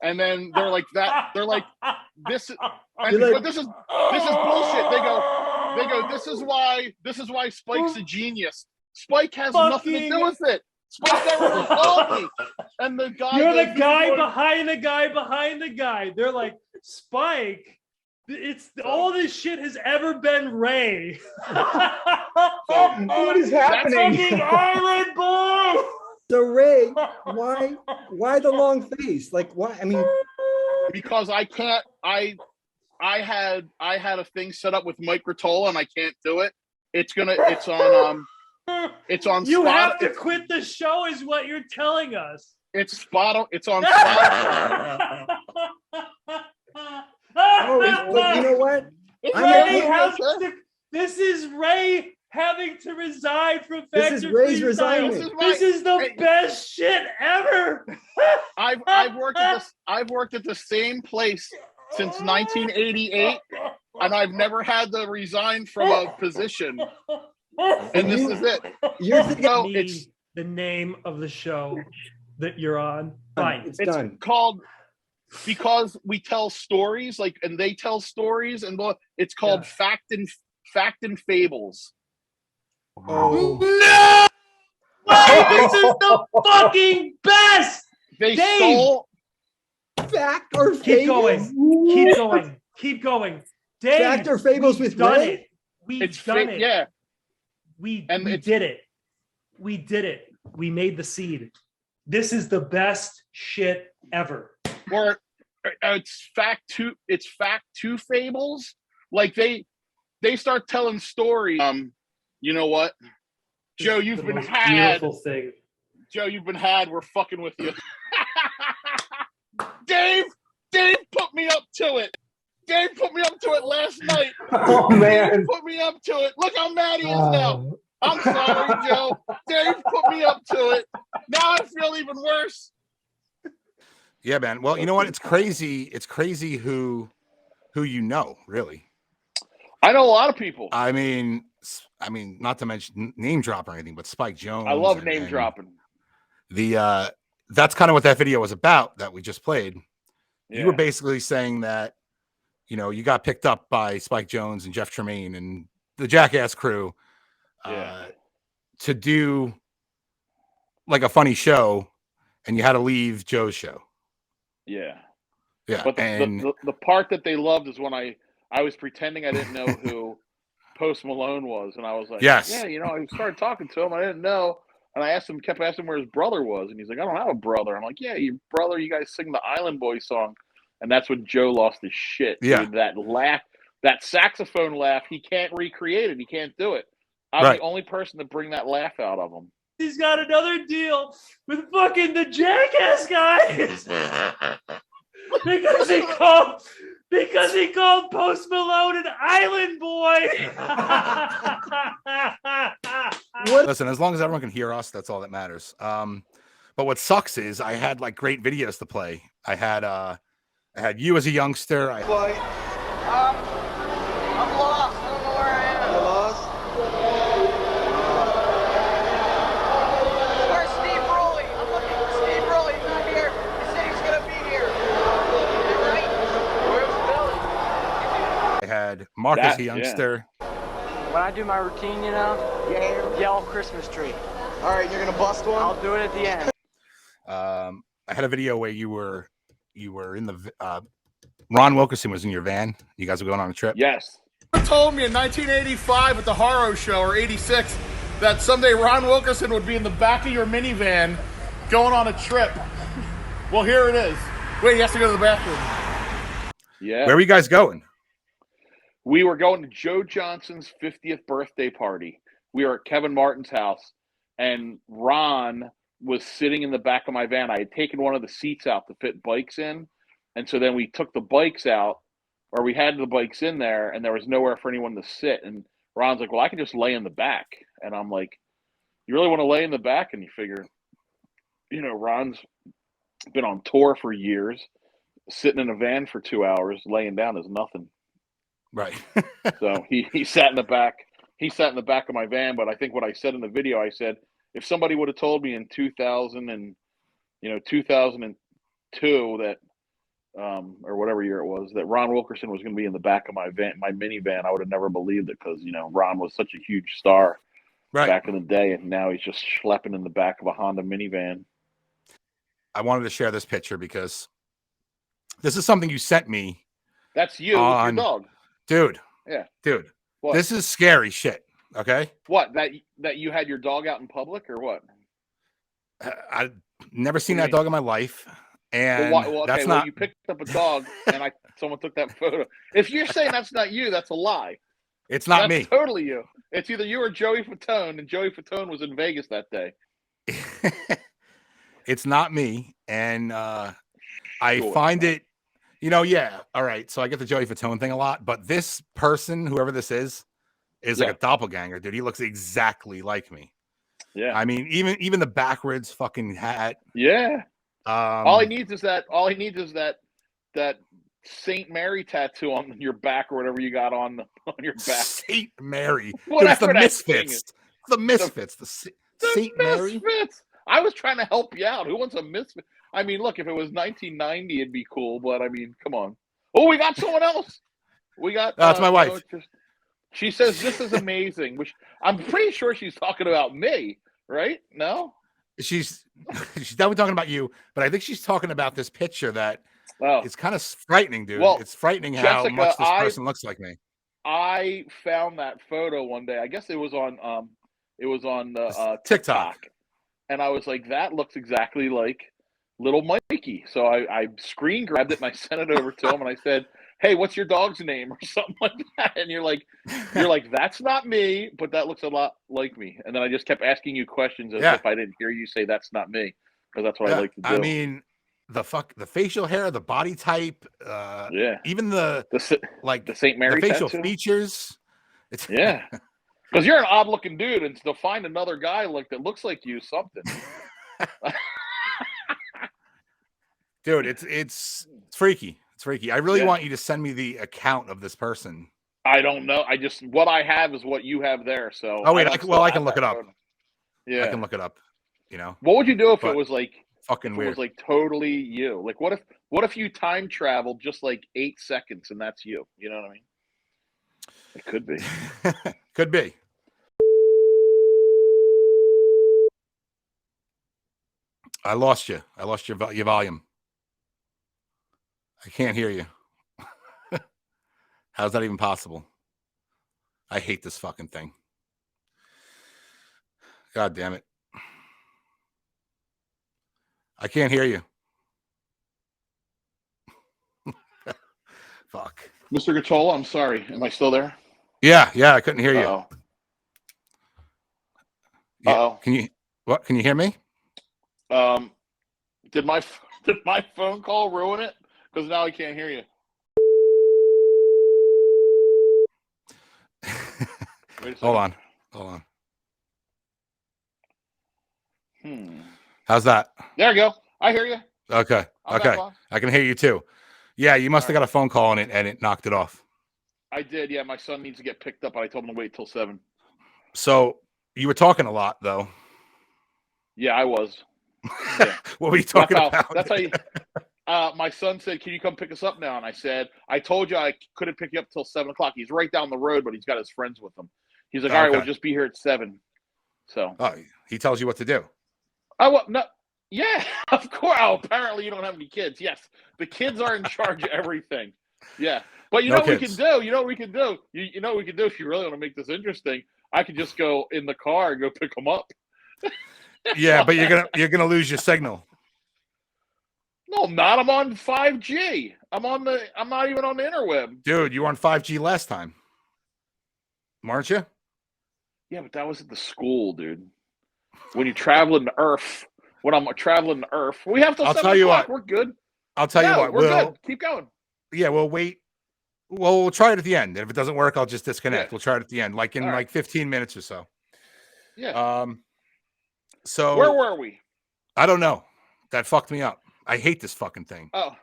And then they're like this, but this is bullshit. They go, this is why Spike's a genius. Spike has nothing to do with it. Spike never called me. And the guy, you're the guy behind the guy behind the guy. They're like, Spike, it's all this shit has ever been Ray. What is happening? Fucking Island Boy. So Ray, why the long face? Like, why? I mean, because I can't. I had a thing set up with Mike Rottola and I can't do it. It's on. You have to quit the show, is what you're telling us. It's on Spotify. but you know what? This is Ray having to resign from Factor. This is Ray's resigning. This is the best shit ever. I've worked at the same place since 1988, and I've never had to resign from a position. And this is it. You're thinking it's the name of the show that you're on. Fine, it's done. Called because we tell stories, and they tell stories, and it's called Fact and Fables. Oh no! This is the fucking best. They Dave! stole Fact or Keep Fables? Keep going. Dave, Fact or Fables with Ray? We've done it. Yeah. We did it. We did it. We made the seed. This is the best shit ever. Or it's Fact Two Fables. Like they start telling stories. You know what, Joe? You've been had. Beautiful thing. Joe, you've been had. We're fucking with you. Dave put me up to it. Dave put me up to it last night. Oh man! Dave put me up to it. Look how mad he is now. I'm sorry, Joe. Dave put me up to it. Now I feel even worse. Yeah, man. Well, you know what? It's crazy. It's crazy who you know, really. I know a lot of people. I mean, not to mention name drop or anything, but Spike Jones. I love name dropping. That's kind of what that video was about that we just played. Yeah. You were basically saying that, you got picked up by Spike Jones and Jeff Tremaine and the Jackass crew to do like a funny show, and you had to leave Joe's show. Yeah. Yeah. But the part that they loved is when I was pretending I didn't know who Post Malone was, and I was like, yes. Yeah, I started talking to him. I didn't know. And I kept asking where his brother was. And he's like, I don't have a brother. I'm like, yeah, your brother, you guys sing the Island Boy song. And that's when Joe lost his shit. Yeah. Dude, that laugh, that saxophone laugh, he can't recreate it. He can't do it. I'm the only person to bring that laugh out of him. He's got another deal with fucking the Jackass guys. Because he called Post Malone an Island Boy. Listen, as long as everyone can hear us, that's all that matters. But what sucks is I had like great videos to play. I had you as a youngster. I'm lost. I don't know where I am. You're lost? Where's Steve Rowley? I'm looking for Steve Rowley. He's not here. He said he's going to be here. Right? Where's Billy? I had Mark as a youngster. When I do my routine, yell Christmas tree. All right, you're going to bust one? I'll do it at the end. I had a video where you were in the Ron Wilkerson was in your van. You guys were going on a trip. Yes. Someone told me in 1985 at the Horror Show, or 86, that someday Ron Wilkerson would be in the back of your minivan going on a trip. Well, here it is. Wait, he has to go to the bathroom. Yeah. Where were you guys going? We were going to Joe Johnson's 50th birthday party. We were at Kevin Martin's house, and Ron was sitting in the back of my van. I had taken one of the seats out to fit bikes in, and so then we took the bikes out, or we had the bikes in there, and there was nowhere for anyone to sit. And Ron's like, well, I can just lay in the back. And I'm like, you really want to lay in the back? And you figure, Ron's been on tour for years. Sitting in a van for 2 hours, laying down is nothing. Right. So he sat in the back. He sat in the back of my van. But I think what I said in the video, I said, if somebody would have told me in 2002 that, or whatever year it was, that Ron Wilkerson was going to be in the back of my van, my minivan, I would have never believed it, because Ron was such a huge star back in the day, and now he's just schlepping in the back of a Honda minivan. I wanted to share this picture because this is something you sent me. That's you with your dog, dude. Yeah, dude. What? This is scary shit. Okay. What, that you had your dog out in public, or what? I've never seen that dog in my life. And that's not. You picked up a dog, and someone took that photo. If you're saying that's not you, that's a lie. It's not me. Totally you. It's either you or Joey Fatone, and Joey Fatone was in Vegas that day. It's not me, and I find it. Yeah. All right. So I get the Joey Fatone thing a lot, but this person, whoever this is like a doppelganger, dude. He looks exactly like me. Yeah. I mean, even the backwards fucking hat. Yeah. All he needs is that Saint Mary tattoo on your back, or whatever you got on your back. Saint Mary. Dude, it's the Misfits. The Misfits. The Saint Mary. Misfits. I was trying to help you out. Who wants a misfit? I mean, look, if it was 1990, it'd be cool. But I mean, come on. Oh, we got someone else. We got. That's my wife. She says this is amazing. Which I'm pretty sure she's talking about me, right? No. She's definitely talking about you, but I think she's talking about this picture that it's kind of frightening, dude. Well, it's frightening how much this person looks like me. I found that photo one day. I guess it was on TikTok. And I was like, that looks exactly like little Mikey. So I screen grabbed it and I sent it over to him, and I said, hey, what's your dog's name, or something like that? And you're like, that's not me, but that looks a lot like me. And then I just kept asking you questions as if I didn't hear you say that's not me, because that's what I like to do. I mean, the facial hair, the body type, even the Saint Mary the facial tattoo? Features. Yeah. Because you're an odd looking dude, and to find another guy that looks like you, something. Dude, it's freaky. It's freaky. I really want you to send me the account of this person. I don't know. What I have is what you have there. So I can look it up. Yeah, I can look it up. What would you do if it was like fucking weird? It was like totally you. Like what if you time traveled just like 8 seconds and that's you? You know what I mean? It could be. Could be. I lost you. I lost your volume. I can't hear you. How's that even possible? I hate this fucking thing. God damn it. I can't hear you. Fuck. Mr. Gatola, I'm sorry. Am I still there? Yeah, I couldn't hear you. Uh-oh. Can you hear me? Did my phone call ruin it? Because now I can't hear you. Hold on. How's that? There you go. I hear you. Okay. I can hear you too. Yeah, you must have got a phone call and it knocked it off. I did. Yeah, my son needs to get picked up, but I told him to wait till 7. So you were talking a lot, though. Yeah, I was. Yeah. What were you talking about? That's how you. My son said, "Can you come pick us up now?" And I said, "I told you I couldn't pick you up till 7 o'clock. He's right down the road, but he's got his friends with him." He's like, "All right, we'll just be here at 7." So. Oh, he tells you what to do. No. Yeah, of course. Oh, apparently you don't have any kids. Yes, the kids are in charge of everything. Yeah, but you know what we can do? You know what we can do? You know what we can do if you really want to make this interesting? I could just go in the car and go pick them up. Yeah, but you're gonna lose your signal. No, I'm not. I'm on 5G. I'm not even on the interweb. Dude, you were on 5G last time, weren't you? Yeah, but that was at the school, dude. When you're traveling to Earth, when I'm traveling to Earth, we have till 7 o'clock. We're good. I'll tell you what. We're good. Keep going. Yeah, we'll wait. Well, we'll try it at the end. And if it doesn't work, I'll just disconnect. Yeah. We'll try it at the end, like in 15 minutes or so. Yeah. So where were we? I don't know. That fucked me up. I hate this fucking thing. Oh.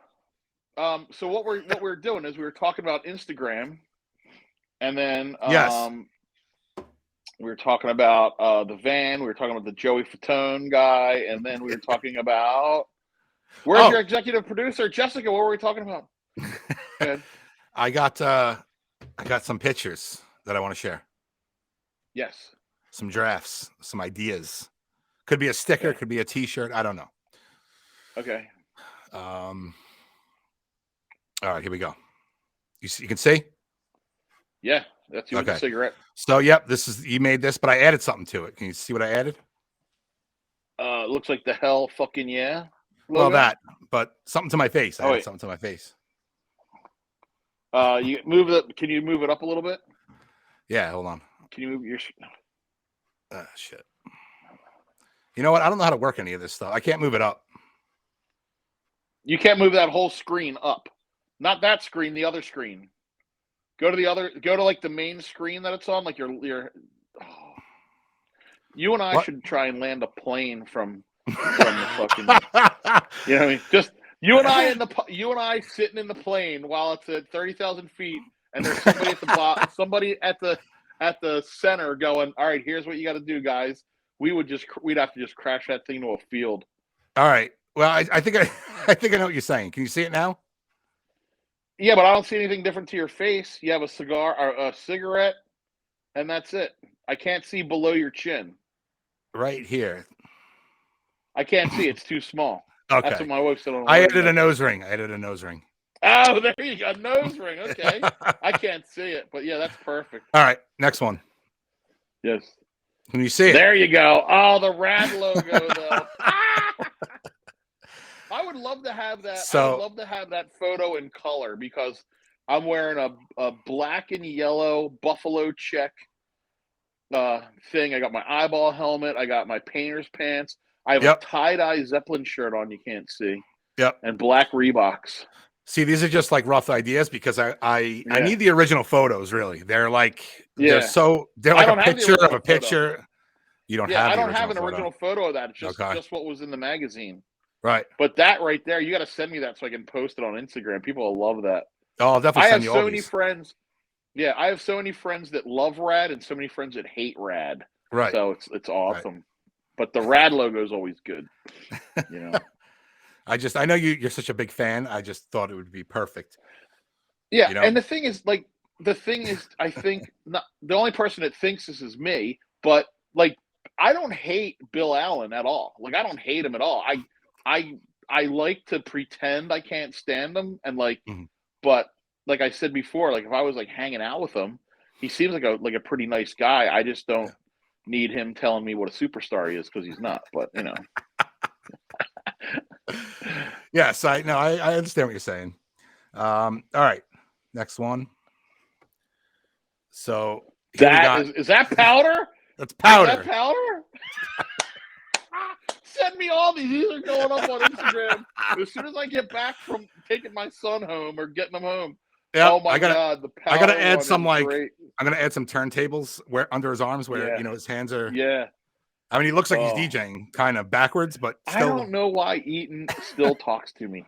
So what we're doing is we were talking about Instagram. And then Yes. we were talking about the van. We were talking about the Joey Fatone guy, and then we were talking about where's your executive producer, Jessica? What were we talking about? Good. I got some pictures that I want to share. Yes. Some drafts, some ideas. Could be a sticker, could be a T-shirt. I don't know. Okay. All right, here we go. You can see? Yeah, that's you with the cigarette. So, yep, you made this, but I added something to it. Can you see what I added? Looks like the HELLFNYEAH logo. Well, that, but something to my face. I added wait. something to my face. You move it. Can you move it up a little bit? Yeah, hold on. Can you move your? Shit. You know what? I don't know how to work any of this stuff. I can't move it up. You can't move that whole screen up. Not that screen. The other screen. Go to the other. Go to like the main screen that it's on. Like your. Oh. You and I should try and land a plane from the fucking. You know what I mean? Just you and I sitting in the plane while it's at 30,000 feet, and there's somebody at the bottom, somebody at the center going, all right, here's what you got to do, guys. We'd have to just crash that thing to a field. All right. Well, I think I know what you're saying. Can you see it now? Yeah, but I don't see anything different to your face. You have a cigar or a cigarette, and that's it. I can't see below your chin. Right here. I can't see. It's too small. Okay. That's what my wife said. I added a nose ring. I added a nose ring. Oh, there you go. Nose ring. Okay. I can't see it, but yeah, that's perfect. All right. Next one. Yes. Can you see it? There you go. Oh, the rad logo, though. I would love to have that. I would love to have that photo in color because I'm wearing a black and yellow buffalo check thing. I got my eyeball helmet. I got my painter's pants. I have a tie-dye Zeppelin shirt on. You can't see. Yep. And black Reeboks. See, these are just like rough ideas because I need the original photos. Really, they're like they're like a picture of a picture. You don't have. I don't have an original photo of that. It's just what was in the magazine. Right. But that right there, you got to send me that so I can post it on Instagram. People will love that. Oh, I'll definitely send you all these. I have so many friends. Yeah, I have so many friends that love rad and so many friends that hate rad. Right. So it's awesome. Right. But the rad logo is always good. You know. I know you're such a big fan. I just thought it would be perfect. Yeah, and the thing is, I think not the only person that thinks this is me, but like I don't hate Bill Allen at all. Like I don't hate him at all. I like to pretend I can't stand him, and but like I said before, like if I was like hanging out with him, he seems like a pretty nice guy. I just don't need him telling me what a superstar he is because he's not. But you know. Yes, I understand what you're saying. All right, next one. So is that powder? That's powder. Is that powder? Send me all these. These are going up on Instagram as soon as I get back from taking my son home or getting him home. Yeah, oh my God, the powder. I gotta add some great. I'm gonna add some turntables where under his arms where his hands are. Yeah. I mean, he looks like he's DJing kind of backwards, but still. I don't know why Eaton still talks to me.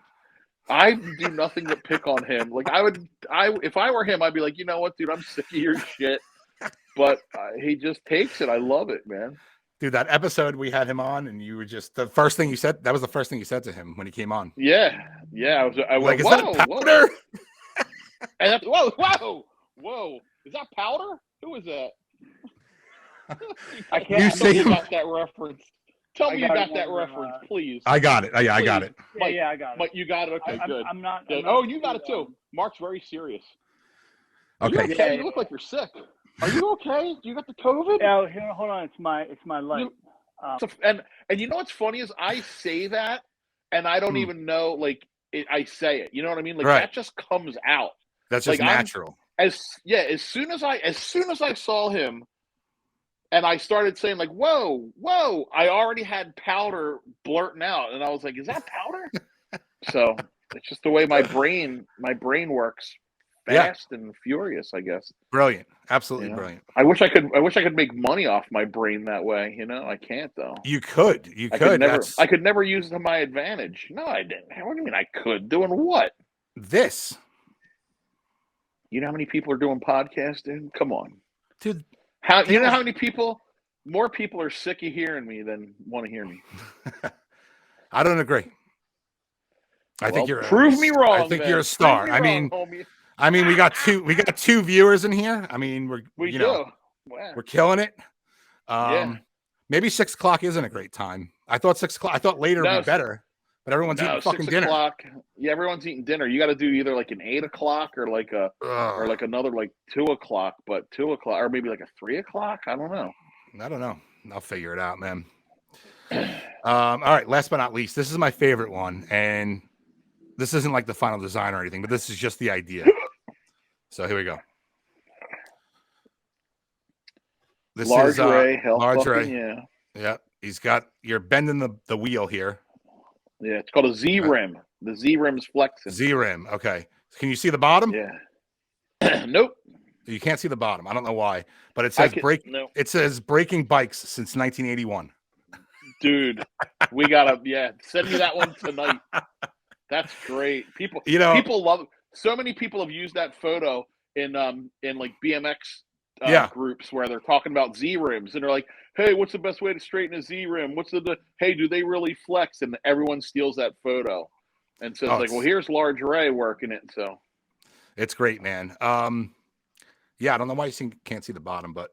I do nothing but pick on him. Like if I were him, I'd be like, you know what, dude, I'm sick of your shit. But he just takes it. I love it, man. Dude, that episode we had him on, and you were just the first thing you said. That was the first thing you said to him when he came on. Yeah. I went, like, is that powder? And whoa! Is that powder? Who is that? I can't. You Tell me see you got that reference. Tell me you got that reference, please. I got it. I got it. Yeah, I got it. But you got it. Okay, good. I'm not. Oh, you got it too. Mark's very serious. Okay. You okay? You look like you're sick. Are you okay? You got the COVID? Oh, here, hold on. It's my light. And you know what's funny is I say that, and I don't even know I say it. You know what I mean? Like that just comes out. That's just natural. As soon as I saw him. And I started saying like, whoa, I already had powder blurting out. And I was like, is that powder? So it's just the way my brain works fast and furious, I guess. Brilliant. Absolutely brilliant. I wish I could make money off my brain that way. You know, I can't though. You could. I could never use it to my advantage. No, I didn't. What do you mean I could? Doing what? This. You know how many people are doing podcasting? Come on, dude. You know how many people? More people are sick of hearing me than want to hear me. I don't agree. I think you're prove me wrong. I think you're a star. Homie. I mean, we got two viewers in here. I mean, we do. Wow. We're killing it. Yeah. Maybe 6 o'clock isn't a great time. I thought 6 o'clock. I thought later would be better, but everyone's eating fucking 6 dinner. o'clock. Yeah, everyone's eating dinner. You got to do either like an 8 o'clock or like another like 2 o'clock, but 2 o'clock or maybe like a 3 o'clock. I don't know. I'll figure it out, man. All right. Last but not least, this is my favorite one, and this isn't like the final design or anything, but this is just the idea. So here we go. This large is Ray, large Ray. Yeah. Yeah. You're bending the wheel here. Yeah, it's called a Z rim. The Z rim's flexing. Z rim. Okay. Can you see the bottom? Yeah. Nope. You can't see the bottom. I don't know why, but it says It says breaking bikes since 1981. Dude, we gotta send me that one tonight. That's great. People love it. So many people have used that photo in like BMX groups where they're talking about Z rims and they're like, hey, what's the best way to straighten a Z rim? Hey, do they really flex? And everyone steals that photo and says well, here's large Ray working it. So it's great, man. I don't know why you can't see the bottom, but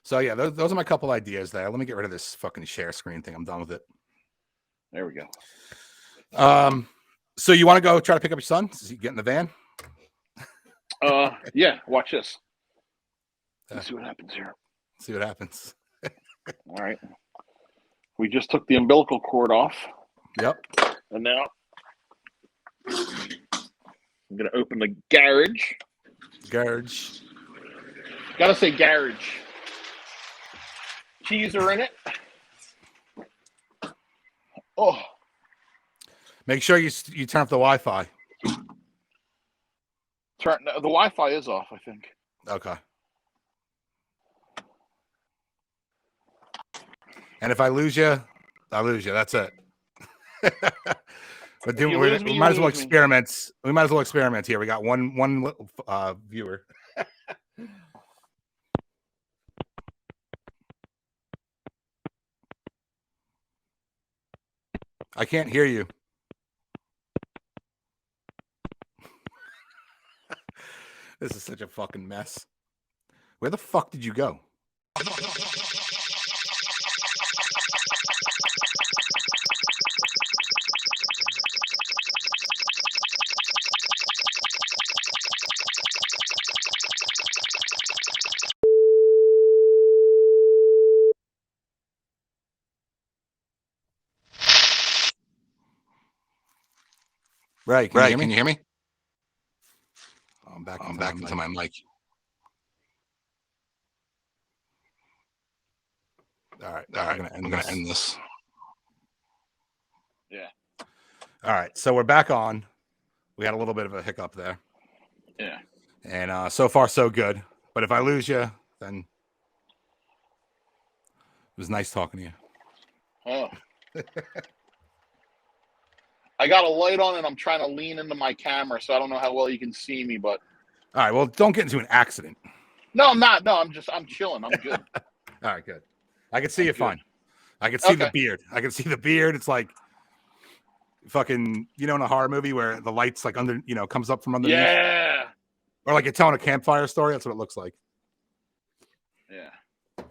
so yeah, those are my couple ideas there. Let me get rid of this fucking share screen thing. I'm done with it. There we go. So you want to go try to pick up your son? Does he get in the van? Yeah. Watch this. Let's see what happens here. See what happens. All right. We just took the umbilical cord off. Yep. And now I'm gonna open the garage. Garage. Gotta say garage. Keys are in it. Oh. Make sure you turn off the Wi-Fi. The Wi-Fi is off, I think. Okay. And if I lose you, I lose you. That's it. But we might as well experiment. We might as well experiment here. We got one viewer. I can't hear you. This is such a fucking mess. Where the fuck did you go? Right. Can you hear me? Oh, I'm back into my mic. All right. I'm gonna end this. Yeah. All right. So we're back on. We had a little bit of a hiccup there. Yeah. And so far so good. But if I lose you, then it was nice talking to you. Oh. I got a light on and I'm trying to lean into my camera, so I don't know how well you can see me, but all right, well, don't get into an accident. No, I'm not. No, I'm chilling. I'm good. All right, good. I can see you fine. I can see the beard. It's like fucking, in a horror movie where the light's like under, comes up from underneath. Yeah. Or like you're telling a campfire story. That's what it looks like. Yeah. All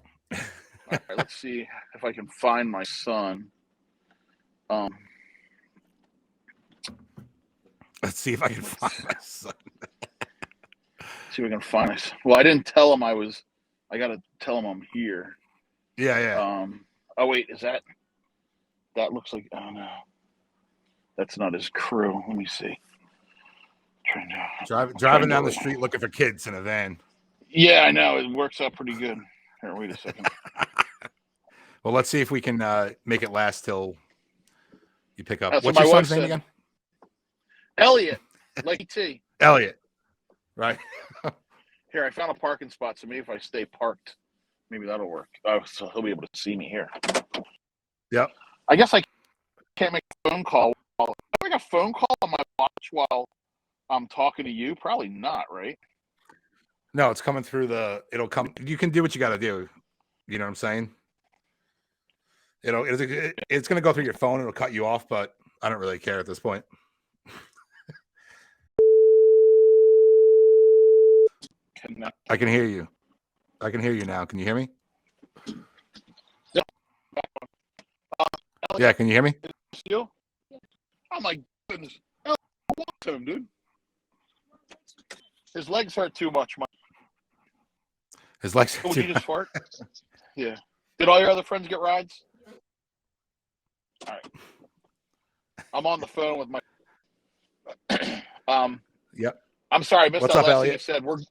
right, let's see if I can find my son. Let's see if I can find my son. See if I can find my son. Well, I didn't tell him I got to tell him I'm here. Yeah. Oh, wait, is that looks like, oh, no. That's not his crew. Let me see. Driving down the street looking for kids in a van. Yeah, I know. It works out pretty good. Here, wait a second. Well, let's see if we can make it last till you pick up. That's What's your son's name again? Elliot. Like T. Elliot. Right. Here, I found a parking spot, so maybe if I stay parked, maybe that'll work. Oh, so he'll be able to see me here. Yep. I guess I can't make a phone call. Can I make a phone call on my watch while I'm talking to you? Probably not, right? No, it's coming through the. It'll come. You can do what you got to do. You know what I'm saying? It's going to go through your phone. It'll cut you off, but I don't really care at this point. I can hear you. I can hear you now. Can you hear me? Yeah, can you hear me? Still? Oh my goodness. Oh, walk to him, dude. His legs hurt too much, Mike. His legs. Would you just fart? Yeah. Did all your other friends get rides? All right. I'm on the phone with my. Yep. I'm sorry, I missed What's that up, last Elliot? thing you said.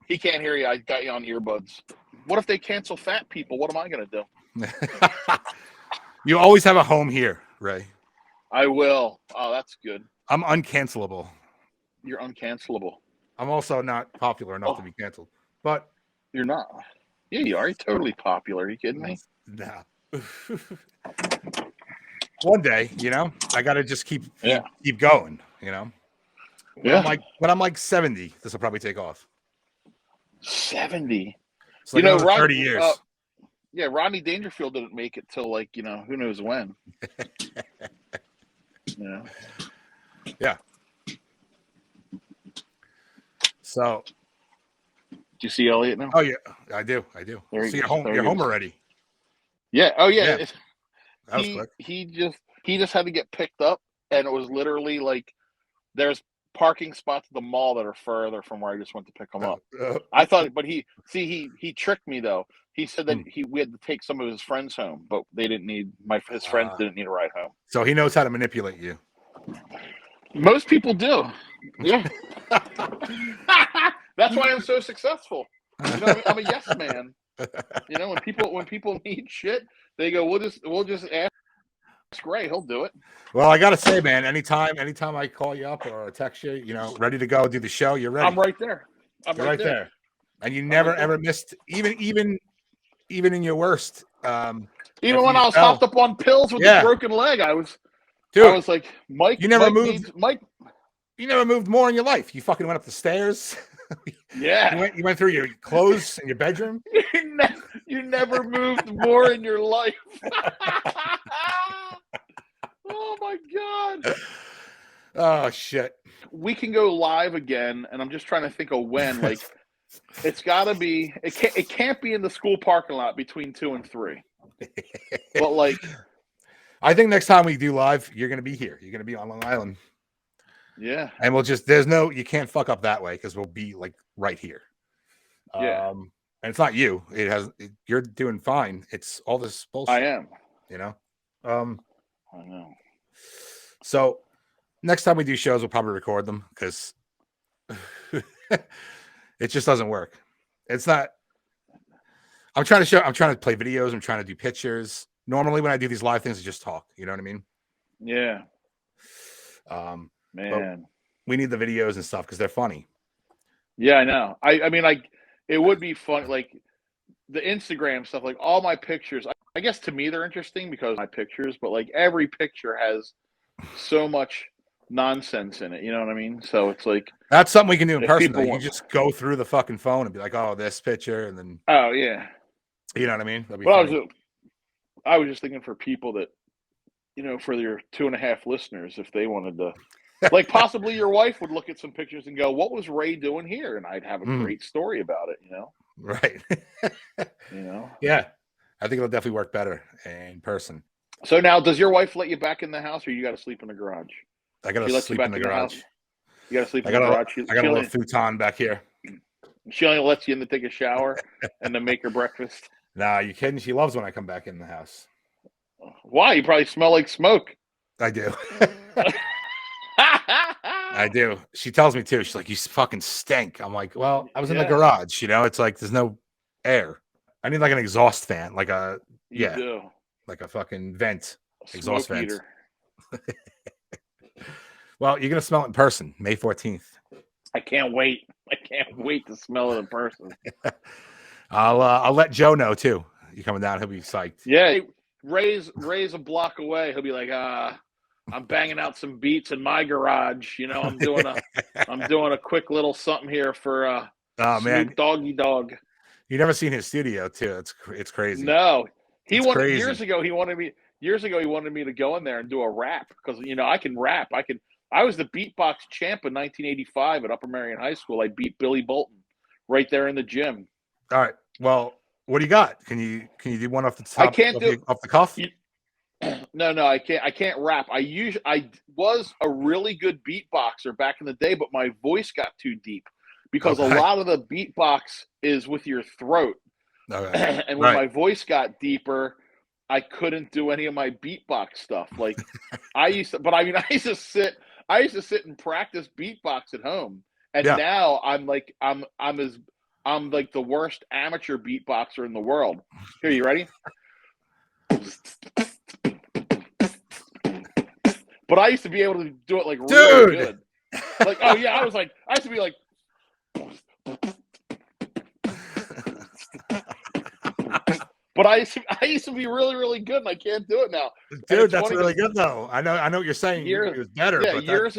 He can't hear you. I got you on earbuds. What if they cancel fat people? What am I going to do? You always have a home here, Ray. I will. Oh, that's good. I'm uncancelable. You're uncancelable. I'm also not popular enough to be canceled. But you're not. Yeah, you are. You're totally popular. Are you kidding me? No. One day, I got to just keep going, When I'm like 70, this will probably take off. 70. So like 30 years. Yeah, Rodney Dangerfield didn't make it till who knows when. Yeah. Yeah. So. Do you see Elliot now? Oh yeah, I do. So you're home. You're home already. Yeah. Oh yeah. That was quick. He just had to get picked up, and it was literally there's parking spots at the mall that are further from where I just went to pick him up. I thought, but he tricked me though. He said that we had to take some of his friends home, but they didn't need his friends didn't need a ride home. So he knows how to manipulate you. Most people do. Yeah. That's why I'm so successful. I'm a yes man. When people need shit, they go, we'll just ask Ray, he'll do it. Well, I gotta say, man, anytime I call you up or text you, ready to go do the show, you're ready. I'm right there. You're right there. And you never ever missed, even in your worst. Even when I was hopped up on pills with a broken leg, I was like, Mike, you never moved. Mike, you never moved more in your life. You fucking went up the stairs. Yeah. You went through your clothes in your bedroom. You never moved more in your life. Oh my God. Oh shit. We can go live again, and I'm just trying to think of when. It's got to be. It can't be in the school parking lot between 2 and 3. But I think next time we do live, you're gonna be here. You're gonna be on Long Island. Yeah. And you can't fuck up that way because we'll be right here. Yeah. And it's not you. You're doing fine. It's all this bullshit. I am. I know. So next time we do shows, we'll probably record them because it just doesn't work. It's not. I'm trying to play videos. I'm trying to do pictures. Normally when I do these live things, I just talk. You know what I mean? Yeah. Man, we need the videos and stuff because they're funny. Yeah, I know. I mean, it would be fun. The Instagram stuff, all my pictures. I guess to me they're interesting because of my pictures, but every picture has so much nonsense in it. You know what I mean? So it's that's something we can do in person. You can just go through the fucking phone and be like, "Oh, this picture," and then oh yeah, you know what I mean. I was just thinking for people that for your 2.5 listeners, if they wanted to. Possibly your wife would look at some pictures and go, "What was Ray doing here?" And I'd have a great story about it, Right. Yeah. I think it'll definitely work better in person. So now, does your wife let you back in the house, or you got to sleep in the garage? I got to sleep in the garage. You got to sleep in the garage. I got a little futon back here. She only lets you in to take a shower and to make her breakfast. Nah, you kidding? She loves when I come back in the house. Why? You probably smell like smoke. I do. I do. She tells me too. She's like, "You fucking stink." I'm like, "Well, I was in the garage. It's there's no air. I need an exhaust fan, like a fucking vent, exhaust vent." Well, you're gonna smell it in person, May 14th. I can't wait. I can't wait to smell it in person. I'll let Joe know too. You coming down? He'll be psyched. Yeah, Ray's a block away. He'll be like, I'm banging out some beats in my garage. I'm doing a quick little something here for Oh man, Snoop Doggy Dog. you never seen his studio too. It's crazy. No, he It's wanted crazy. years ago. He wanted me to go in there and do a rap because I can rap. I was the beatbox champ in 1985 at Upper Marion High School. I beat Billy Bolton right there in the gym. All right. Well, what do you got? Can you do one off the top? I can't do off the cuff. No, I can't. I can't rap. I was a really good beatboxer back in the day, but my voice got too deep because Okay. a lot of the beatbox is with your throat. Okay. And when my voice got deeper, I couldn't do any of my beatbox stuff. Like I used to sit and practice beatbox at home. And now I'm like the worst amateur beatboxer in the world. Here, you ready? But I used to be able to do it like really good. Like, oh yeah, I used to be like but I used to be really, really good, and I can't do it now. Dude, that's really good though. I know what you're saying. It was better. Yeah, but years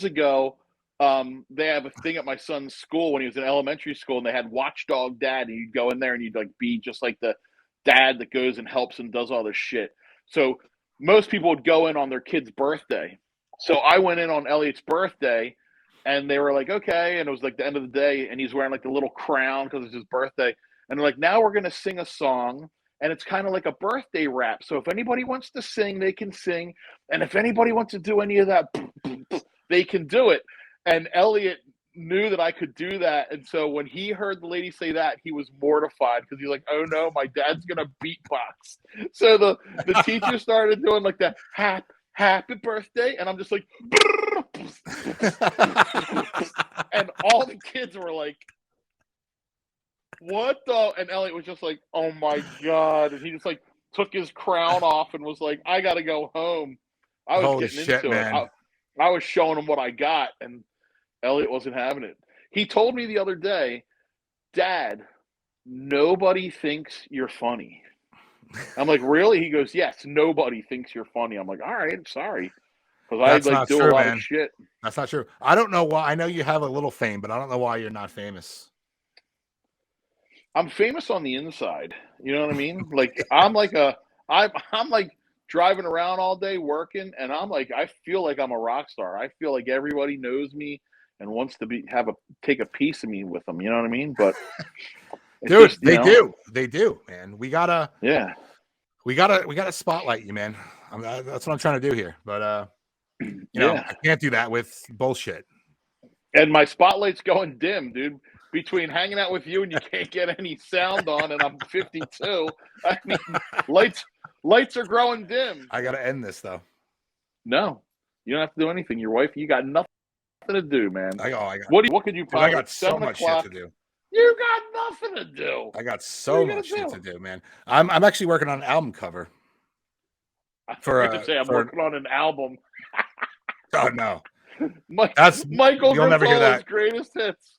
ago, they have a thing at my son's school when he was in elementary school, and they had Watchdog Dad, and you'd go in there and you'd like be just like the dad that goes and helps and does all this shit. So most people would go in on their kid's birthday. So I went in on Elliot's birthday, and they were like, okay, and it was like the end of the day, and he's wearing like the little crown because it's his birthday. And they're like, now we're going to sing a song, and it's kind of like a birthday rap. So if anybody wants to sing, they can sing. And if anybody wants to do any of that, they can do it. And Elliot knew that I could do that. And so when he heard the lady say that, he was mortified because he's like, oh, no, my dad's going to beatbox. So the teacher started doing like that, happy birthday. And I'm just like, and all the kids were like, what the? And Elliot was just like, oh my God. And he just like took his crown off and was like, I got to go home. I was Holy getting shit, into man. it. I was showing him what I got, and Elliot wasn't having it. He told me the other day, Dad, nobody thinks you're funny. I'm like, really? He goes, yes, nobody thinks you're funny. I'm like, all right, I'm sorry. Because I like do a lot of shit. That's not true. I don't know why. I know you have a little fame, but I don't know why you're not famous. I'm famous on the inside. You know what I mean? Like I'm like driving around all day working, and I'm like, I feel like I'm a rock star. I feel like everybody knows me and wants to take a piece of me with them. You know what I mean? But dude, just, they do, man. We gotta spotlight you, man. That's what I'm trying to do here. But you know, I can't do that with bullshit. And my spotlight's going dim, dude. Between hanging out with you and you can't get any sound on, and I'm 52. I mean, lights are growing dim. I gotta end this though. No, you don't have to do anything. Your wife, you got nothing to do, man. What could you? Dude, I got so much shit to do. You got nothing to do. I got so much shit to do, man. I'm actually working on an album cover. I'm working on an album. Oh no. That's Michael. You'll never hear that. Greatest hits.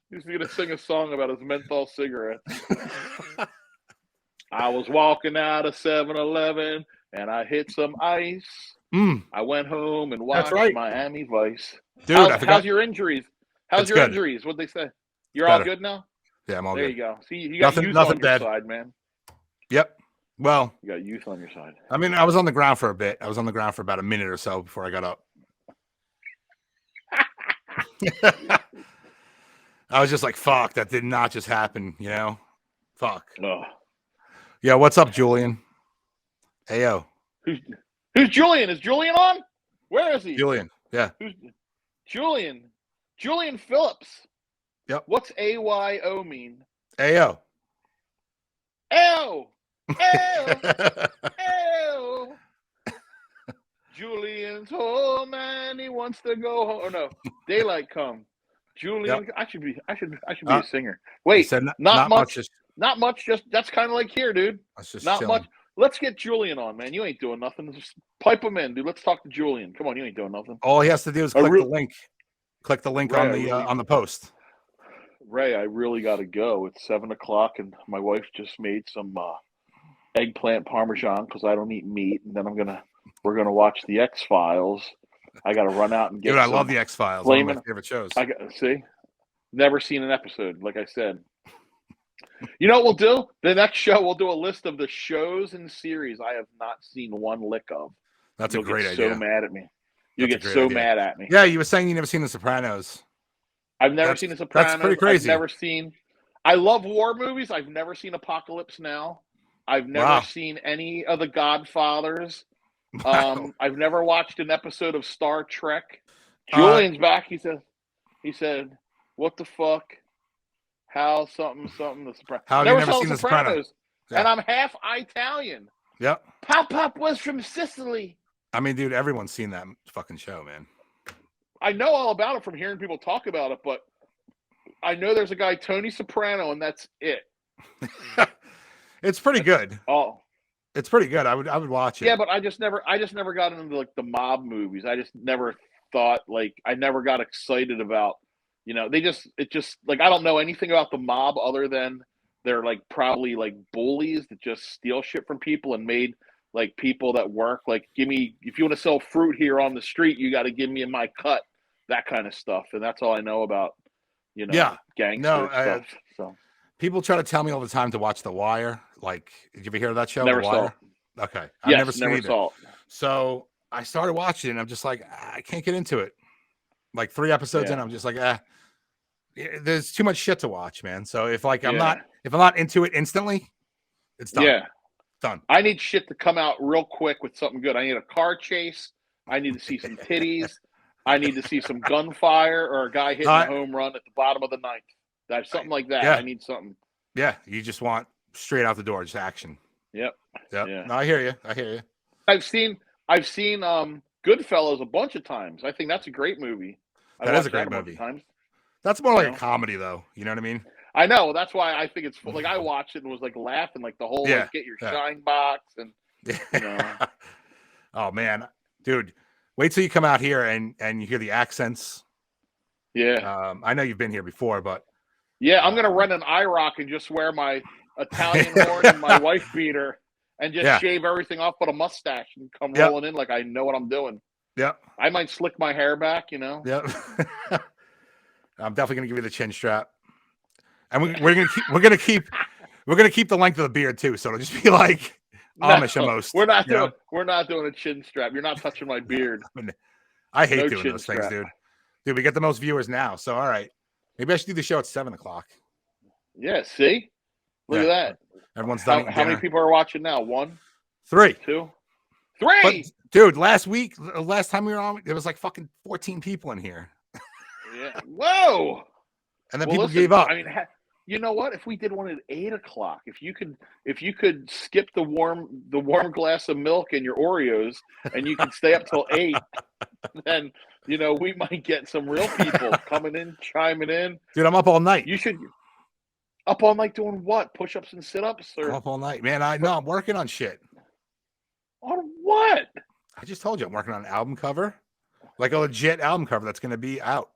He's gonna sing a song about his menthol cigarettes. I was walking out of 7-Eleven and I hit some ice. I went home and watched Miami Vice. Dude, how's your injuries? How's your injuries? What'd they say? You're all good now? Yeah, I'm all good. There you go. See, you got youth on your side, man. Yep. Well, you got youth on your side. I mean, I was on the ground for a bit. I was on the ground for about a minute or so before I got up. I was just like, fuck, that did not just happen, you know? Fuck. Oh. Yeah, what's up, Julian? Hey, yo. Who's Julian? Is Julian on? Where is he? Julian, yeah. Who's Julian? Julian Phillips. Yep. What's AYO mean? Ayo. Ayo. Ayo. Ayo. Julian's home and he wants to go home. Oh no, daylight come. Julian, yep. I should be a singer. Wait, not much. Not much. Just that's kind of like here, dude. Not chilling. Much. Let's get Julian on, man. You ain't doing nothing. Just pipe him in, dude. Let's talk to Julian. Come on, you ain't doing nothing. All he has to do is click the link. Click the link on the post. Ray, I really got to go. It's 7:00, and my wife just made some eggplant parmesan because I don't eat meat, and then we're gonna watch the X-Files. I got to run out and get. Dude, I love the X-Files. One of my favorite shows. See, never seen an episode. Like I said, you know what we'll do? The next show we'll do a list of the shows and series I have not seen one lick of. That's You'll a great get idea. So mad at me. You That's get so idea. mad at me. Yeah, you were saying you never seen The Sopranos. I've never seen The Sopranos. That's pretty crazy. I've never seen. I love war movies. I've never seen Apocalypse Now. I've never seen any of the Godfathers. Wow. I've never watched an episode of Star Trek. Julian's back. He said, "What the fuck? How something The Sopranos? How have never you never saw seen The The Sopranos? Sopranos. Yeah. And I'm half Italian. Yep. Pop was from Sicily. I mean, dude, everyone's seen that fucking show, man. I know all about it from hearing people talk about it, but I know there's a guy, Tony Soprano, and that's it. It's pretty good. Oh, it's pretty good. I would watch it. Yeah, but I just never got into like the mob movies. I just never thought I never got excited about, it just like I don't know anything about the mob other than they're like probably like bullies that just steal shit from people and made like people that work like if you want to sell fruit here on the street, you got to give me my cut, that kind of stuff, and that's all I know about. Gangster stuff. So people try to tell me all the time to watch The Wire. Like, did you ever hear of that show? Never The Wire? saw it. Okay, I've never seen it. Saw it. So I started watching it, and I'm just like, I can't get into it. Like 3 episodes in, I'm just like, there's too much shit to watch, man. So if I'm not into it instantly, it's done. Yeah, done. I need shit to come out real quick with something good. I need a car chase. I need to see some titties. I need to see some gunfire or a guy hitting a home run at the bottom of the ninth. That's something like that. Yeah. I need something. Yeah, you just want straight out the door, just action. Yep. Yeah. No, I hear you. I've seen Goodfellas a bunch of times. I think that's a great movie. That is a great movie. That's more like a comedy, though. You know what I mean? I know. That's why I think it's like I watched it and was like laughing, like the whole like, get your shine box and. Oh man, dude. Wait till you come out here and you hear the accents. Yeah. I know you've been here before, but yeah, I'm gonna run an IROC and just wear my Italian horn and my wife beater and just shave everything off, put a mustache and come rolling in like I know what I'm doing. Yeah. I might slick my hair back, Yeah. I'm definitely gonna give you the chin strap, and we're gonna keep the length of the beard too, so it'll just be like Amish almost. We're not doing a chin strap. You're not touching my beard. I hate doing those things, dude. Dude, we get the most viewers now, so all right. Maybe I should do the show at 7:00. Yeah, see? Look at that. Everyone's done. How many people are watching now? 1? 3. 2? 3! But, dude, last time we were on, there was like fucking 14 people in here. Yeah. Whoa! And then people gave up. I mean, you know what? If we did one at 8:00, if you could skip the warm glass of milk and your Oreos, and you can stay up till 8, then we might get some real people coming in, chiming in. Dude, I'm up all night. You should up all night doing what? Push-ups and sit-ups? Or... I'm up all night, man. I'm working on shit. On what? I just told you I'm working on an album cover, like a legit album cover that's going to be out.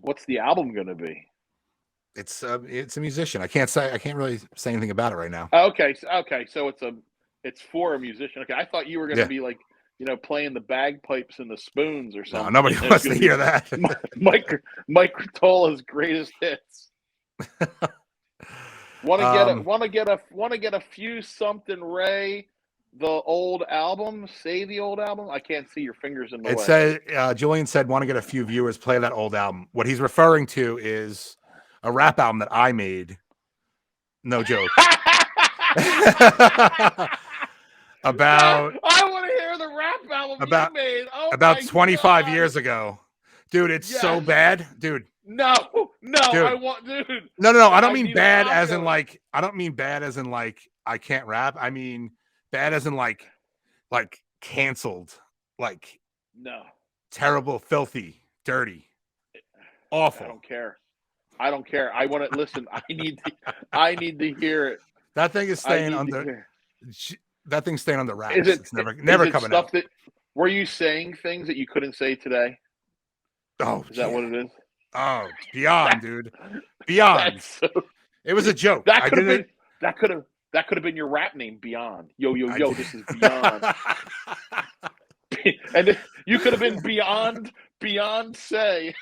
What's the album going to be? It's a musician. I can't really say anything about it right now. Okay, so it's for a musician. Okay, I thought you were going to be like, playing the bagpipes and the spoons or something. No, nobody wants to hear that. Mike Rotola's greatest hits. Want to get a few something, Ray? The old album? Say the old album? I can't see your fingers in the way. It said Julian said want to get a few viewers, play that old album. What he's referring to is a rap album that I made. No joke. About I want to hear the rap album you made. Oh, about 25 years ago. Dude, it's so bad. Dude. No, dude. I want dude. No. I don't mean bad as in like I can't rap. I mean bad as in like canceled. Like terrible, filthy, dirty, awful. I don't care. I want to listen. I need to hear it. That thing is staying under. That thing's staying on the wraps. It's never coming out. Were you saying things that you couldn't say today? Oh, is that what it is? Oh, beyond, dude. Beyond. It was a joke. That could have been your rap name, Beyond. Yo, this is Beyond. And you could have been beyond say.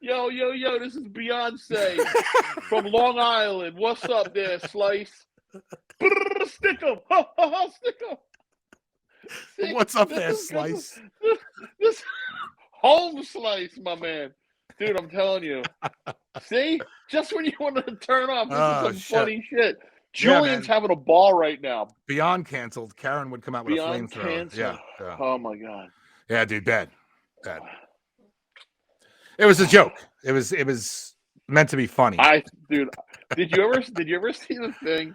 Yo, this is Beyonce from Long Island. What's up there, Slice? Stick 'em. Stick 'em. See, What's up there, Slice? This home Slice, my man. Dude, I'm telling you. See? Just when you wanted to turn off, this is some funny shit. Julian's having a ball right now. Beyond canceled. Karen would come out with a flamethrower. Yeah. Oh, my God. Yeah, dude, bad. It was a joke. It was meant to be funny. Dude, did you ever see the thing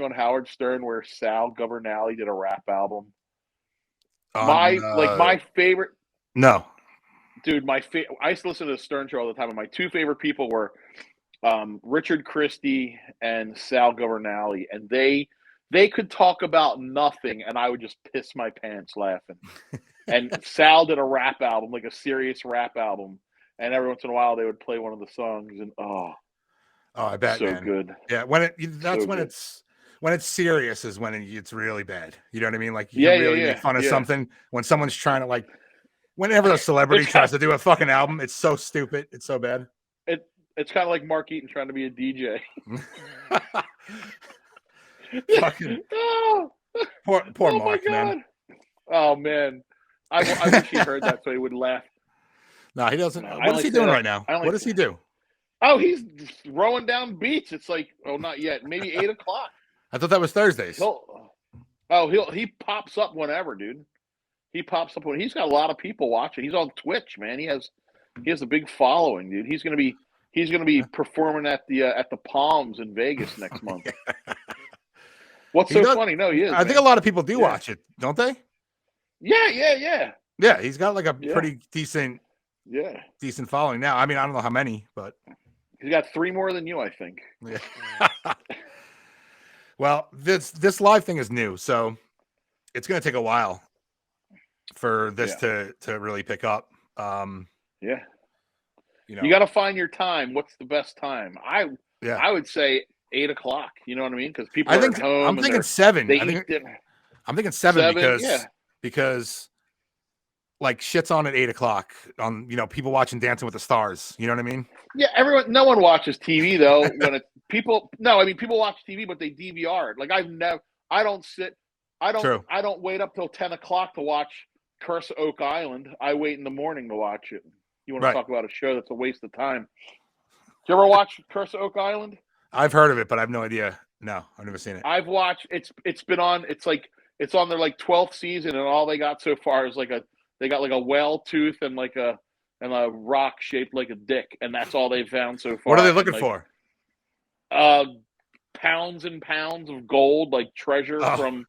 on Howard Stern where Sal Governale did a rap album? My favorite. No. Dude, I used to listen to the Stern show all the time, and my two favorite people were Richard Christie and Sal Governale, and they could talk about nothing, and I would just piss my pants laughing. And Sal did a rap album, like a serious rap album, and every once in a while they would play one of the songs, and I bet, so man. good. Yeah, when it's serious is when it's really bad. You know what I mean? Like you make fun of something when someone's trying to whenever a celebrity tries to do a fucking album, it's so stupid. It's so bad. It's kind of like Mark Eaton trying to be a DJ. Fucking poor Mark, man. Oh man, I wish he heard that so he would laugh. No, he doesn't. What is he doing right now? What does he do? Oh, he's rowing down beach. It's like, not yet. Maybe 8 o'clock. I thought that was Thursdays. He pops up whenever, dude. He pops up when he's got a lot of people watching. He's on Twitch, man. He has a big following, dude. He's gonna be performing at the Palms in Vegas next month. What's so funny? No, he is. I think a lot of people do watch it, don't they? Yeah. Yeah, he's got like a pretty decent following now. I mean, I don't know how many, but he's got 3 more than you, I think. Yeah. Well, this live thing is new, so it's going to take a while for this to really pick up. You got to find your time. What's the best time? I would say 8 o'clock. You know what I mean? Because people are at home. I'm thinking 7. I'm thinking 7 because like shit's on at 8 o'clock on people watching Dancing with the Stars. You know what I mean? Yeah, no one watches TV though. People watch TV, but they DVR it. Like I don't wait up till 10 o'clock to watch Curse of Oak Island. I wait in the morning to watch it. You want to talk about a show that's a waste of time? Did you ever watch Curse of Oak Island? I've heard of it, but I have no idea. No, I've never seen it. I've watched. It's been on. It's on their 12th season, and all they got so far is they got a whale tooth and a rock shaped like a dick, and that's all they've found so far. What are they looking for? Pounds and pounds of gold, like treasure from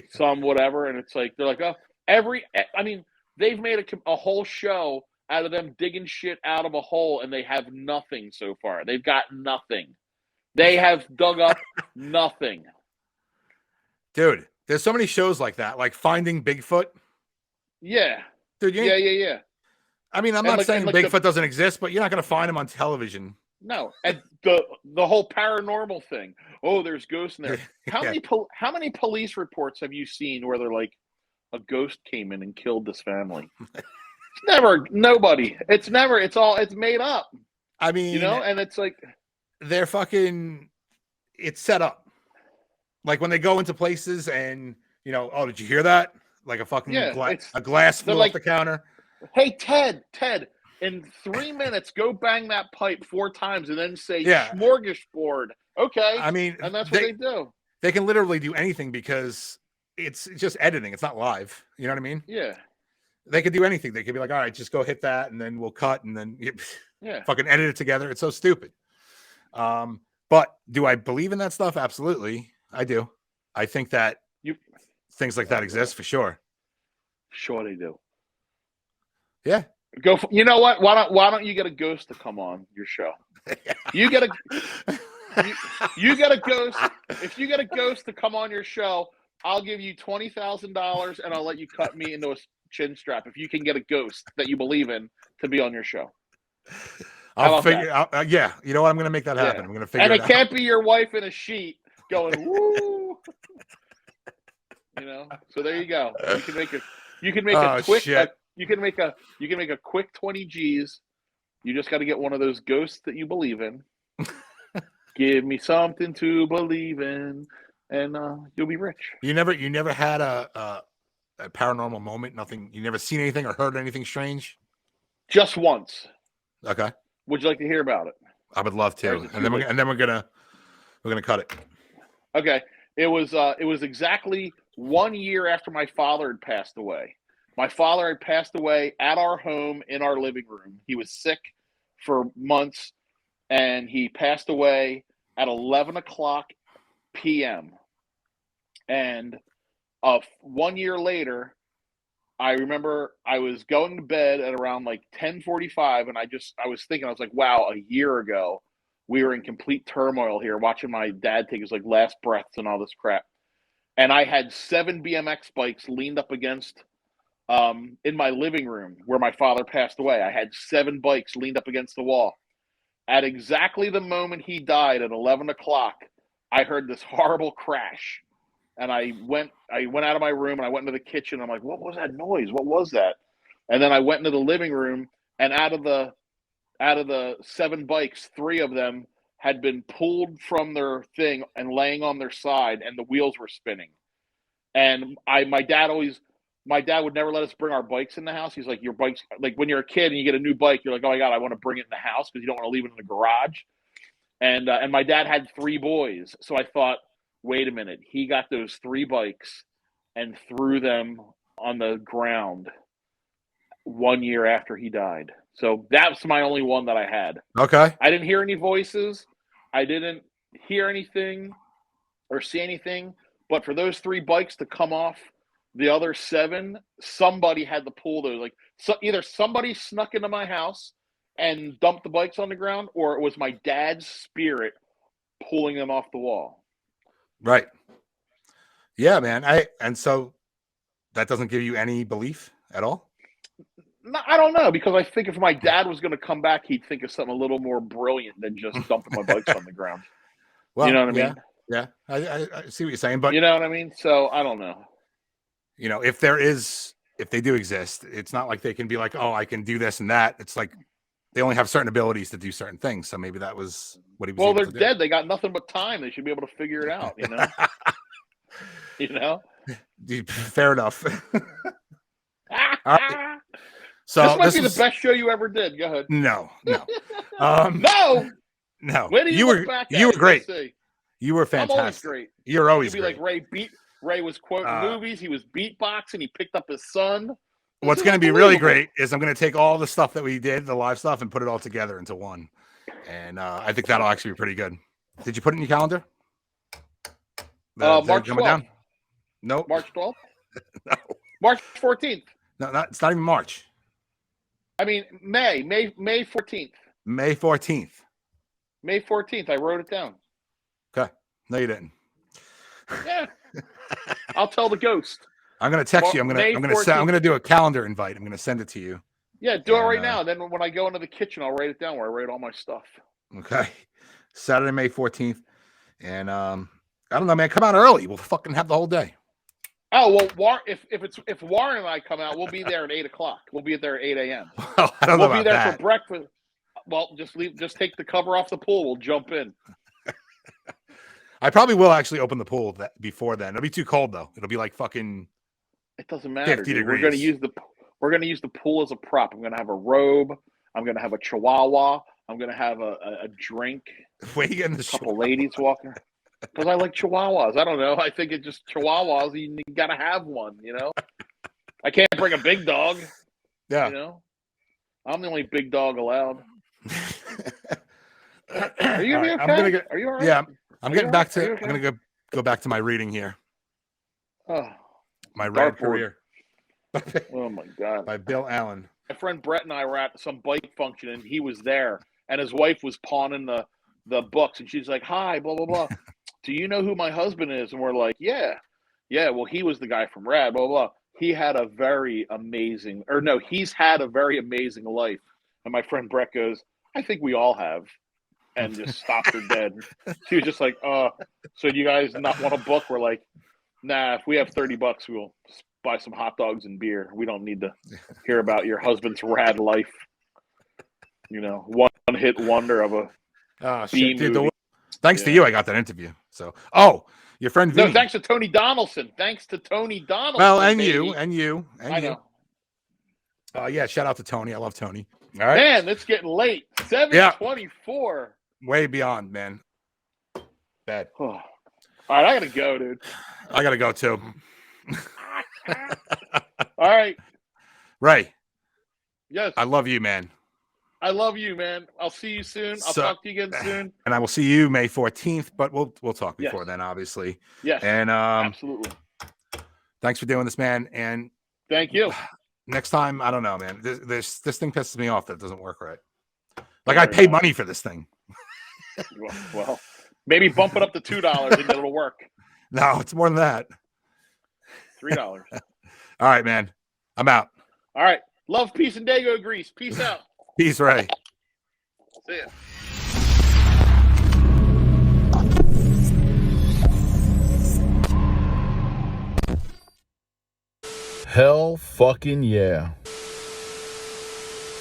some whatever, and it's like they're like, they've made a whole show out of them digging shit out of a hole, and they have nothing so far. They've got nothing. They have dug up nothing. Dude, there's so many shows like that, like Finding Bigfoot. Yeah. Dude, yeah. I mean, I'm not saying Bigfoot doesn't exist, but you're not going to find him on television. No. And the whole paranormal thing. Oh, there's ghosts in there. How many police reports have you seen where they're like, a ghost came in and killed this family? Nobody. It's made up. I mean, and it's like they're fucking, it's set up. Like when they go into places and, oh, did you hear that? Like a fucking a glass flew off the counter. Hey, Ted, in 3 minutes, go bang that pipe 4 times and then say smorgasbord. Okay. I mean, and that's what they do. They can literally do anything because it's just editing. It's not live. You know what I mean? Yeah. They could do anything. They could be like, all right, just go hit that, and then we'll cut, and then fucking edit it together. It's so stupid. But do I believe in that stuff? Absolutely, I do. I think that things like that exist for sure. Sure, they do. Yeah. You know what? Why don't you get a ghost to come on your show? You get a ghost. If you get a ghost to come on your show, I'll give you $20,000, and I'll let you cut me into a chin strap if you can get a ghost that you believe in to be on your show. I'll figure out. Yeah, you know what? I'm going to make that happen. I'm going to figure it out. And it can't be your wife in a sheet going woo. So there you go. You can make a quick shit. you can make a quick 20 G's. You just got to get one of those ghosts that you believe in. Give me something to believe in, and you'll be rich. You never had a paranormal moment? Nothing. You never seen anything or heard anything strange? Just once. Okay. Would you like to hear about it? I would love to. And then we're gonna cut it. Okay. It was exactly 1 year after my father had passed away. My father had passed away at our home in our living room. He was sick for months, and he passed away at 11 o'clock p.m. And 1 year later, I remember I was going to bed at around like 10:45, and I was thinking, I was like, wow, a year ago, we were in complete turmoil here, watching my dad take his like last breaths and all this crap. And I had 7 BMX bikes leaned up against in my living room where my father passed away. I had 7 bikes leaned up against the wall. At exactly the moment he died at 11 o'clock, I heard this horrible crash. And I went out of my room and I went into the kitchen. I'm like, what was that noise? What was that? And then I went into the living room, and out of the 7 bikes, 3 of them had been pulled from their thing and laying on their side, and the wheels were spinning. And my dad would never let us bring our bikes in the house. He's like, your bikes, like when you're a kid and you get a new bike, you're like, oh my God, I want to bring it in the house because you don't want to leave it in the garage. And my dad had 3 boys. So I thought, wait a minute, he got those 3 bikes and threw them on the ground 1 year after he died. So that's my only one that I had. Okay. I didn't hear any voices. I didn't hear anything or see anything. But for those 3 bikes to come off the other 7, somebody had to pull those. Like, so either somebody snuck into my house and dumped the bikes on the ground, or it was my dad's spirit pulling them off the wall. Right. Yeah, man. And so that doesn't give you any belief at all? No, I don't know, because I think if my dad was going to come back, he'd think of something a little more brilliant than just dumping my bikes on the ground. Well, you know what I mean? Yeah. I see what you're saying, but you know what I mean? So I don't know. If they do exist, it's not like they can be like, oh, I can do this and that. It's like they only have certain abilities to do certain things. So maybe that was what he was. Well, they're dead. They got nothing but time. They should be able to figure it out, Fair enough. All right. So this might be the best show you ever did. Go ahead. No. No. When you were great. You were fantastic. I'm always great. You're always You'd be great. like Ray was quoting movies. He was beatboxing. He picked up his son. What's going to be really great is I'm going to take all the stuff that we did, the live stuff, and put it all together into one. And I think that'll actually be pretty good. Did you put it in your calendar? March 12th. No. March 12th? No. March 14th. No, it's not even March. I mean, May 14th. May 14th. May 14th. I wrote it down. Okay. No, you didn't. Yeah. I'll tell the ghost. I'm gonna text you. I'm gonna do a calendar invite. I'm gonna send it to you. Yeah, do it right now. Then when I go into the kitchen, I'll write it down where I write all my stuff. Okay. Saturday, May 14th. And I don't know, man. Come out early. We'll fucking have the whole day. Oh well, if Warren and I come out, we'll be there at 8 o'clock. We'll be there at 8 a.m. Well, I don't know about that. We'll be there for breakfast. Well, just take the cover off the pool. We'll jump in. I probably will actually open the pool before then. It'll be too cold though. It'll be like fucking. It doesn't matter. 50 Dude. degrees. We're gonna use the pool as a prop. I'm gonna have a robe. I'm gonna have a chihuahua. I'm gonna have a drink. Where you getting the couple ladies walking. Because I like chihuahuas. I don't know. I think it's just chihuahuas. You gotta have one. I can't bring a big dog. Yeah. I'm the only big dog allowed. Are you gonna be okay? Are you all right? Yeah. I'm getting back to. I'm gonna go back to my reading here. Oh, my Red Career. Oh my God! By Bill Allen. My friend Brett and I were at some bike function, and he was there, and his wife was pawning the books, and she's like, "Hi, blah blah blah. Do you know who my husband is?" And we're like, "Yeah." Well, he was the guy from Rad, blah blah. He's had a very amazing life. And my friend Brett goes, "I think we all have." pen just stopped her dead. She was just like, so do you guys not want a book? We're like, nah, if we have $30, we'll buy some hot dogs and beer. We don't need to hear about your husband's rad life. You know, one-hit wonder of a B movie. Thanks to you, I got that interview. So, your friend Vinny. No, thanks to Tony Donaldson. Thanks to Tony Donaldson. Well, and baby. you. I know. Yeah, shout out to Tony. I love Tony. All right. Man, it's getting late. 7:24. Way beyond, man. Bad. All right, I gotta go, dude. I gotta go too. All right. Ray. Yes. I love you, man. I love you, man. I'll see you soon. I'll talk to you again soon. And I will see you May 14th, but we'll talk before then, obviously. Yes. And absolutely. Thanks for doing this, man. And thank you. Next time, I don't know, man. This thing pisses me off that it doesn't work right. Like I pay money for this thing. Well, maybe bump it up to $2 and it'll work. No, it's more than that. $3. All right, man. I'm out. All right. Love, peace, and Dago grease. Peace out. Peace, Ray. See ya. Hell fucking yeah.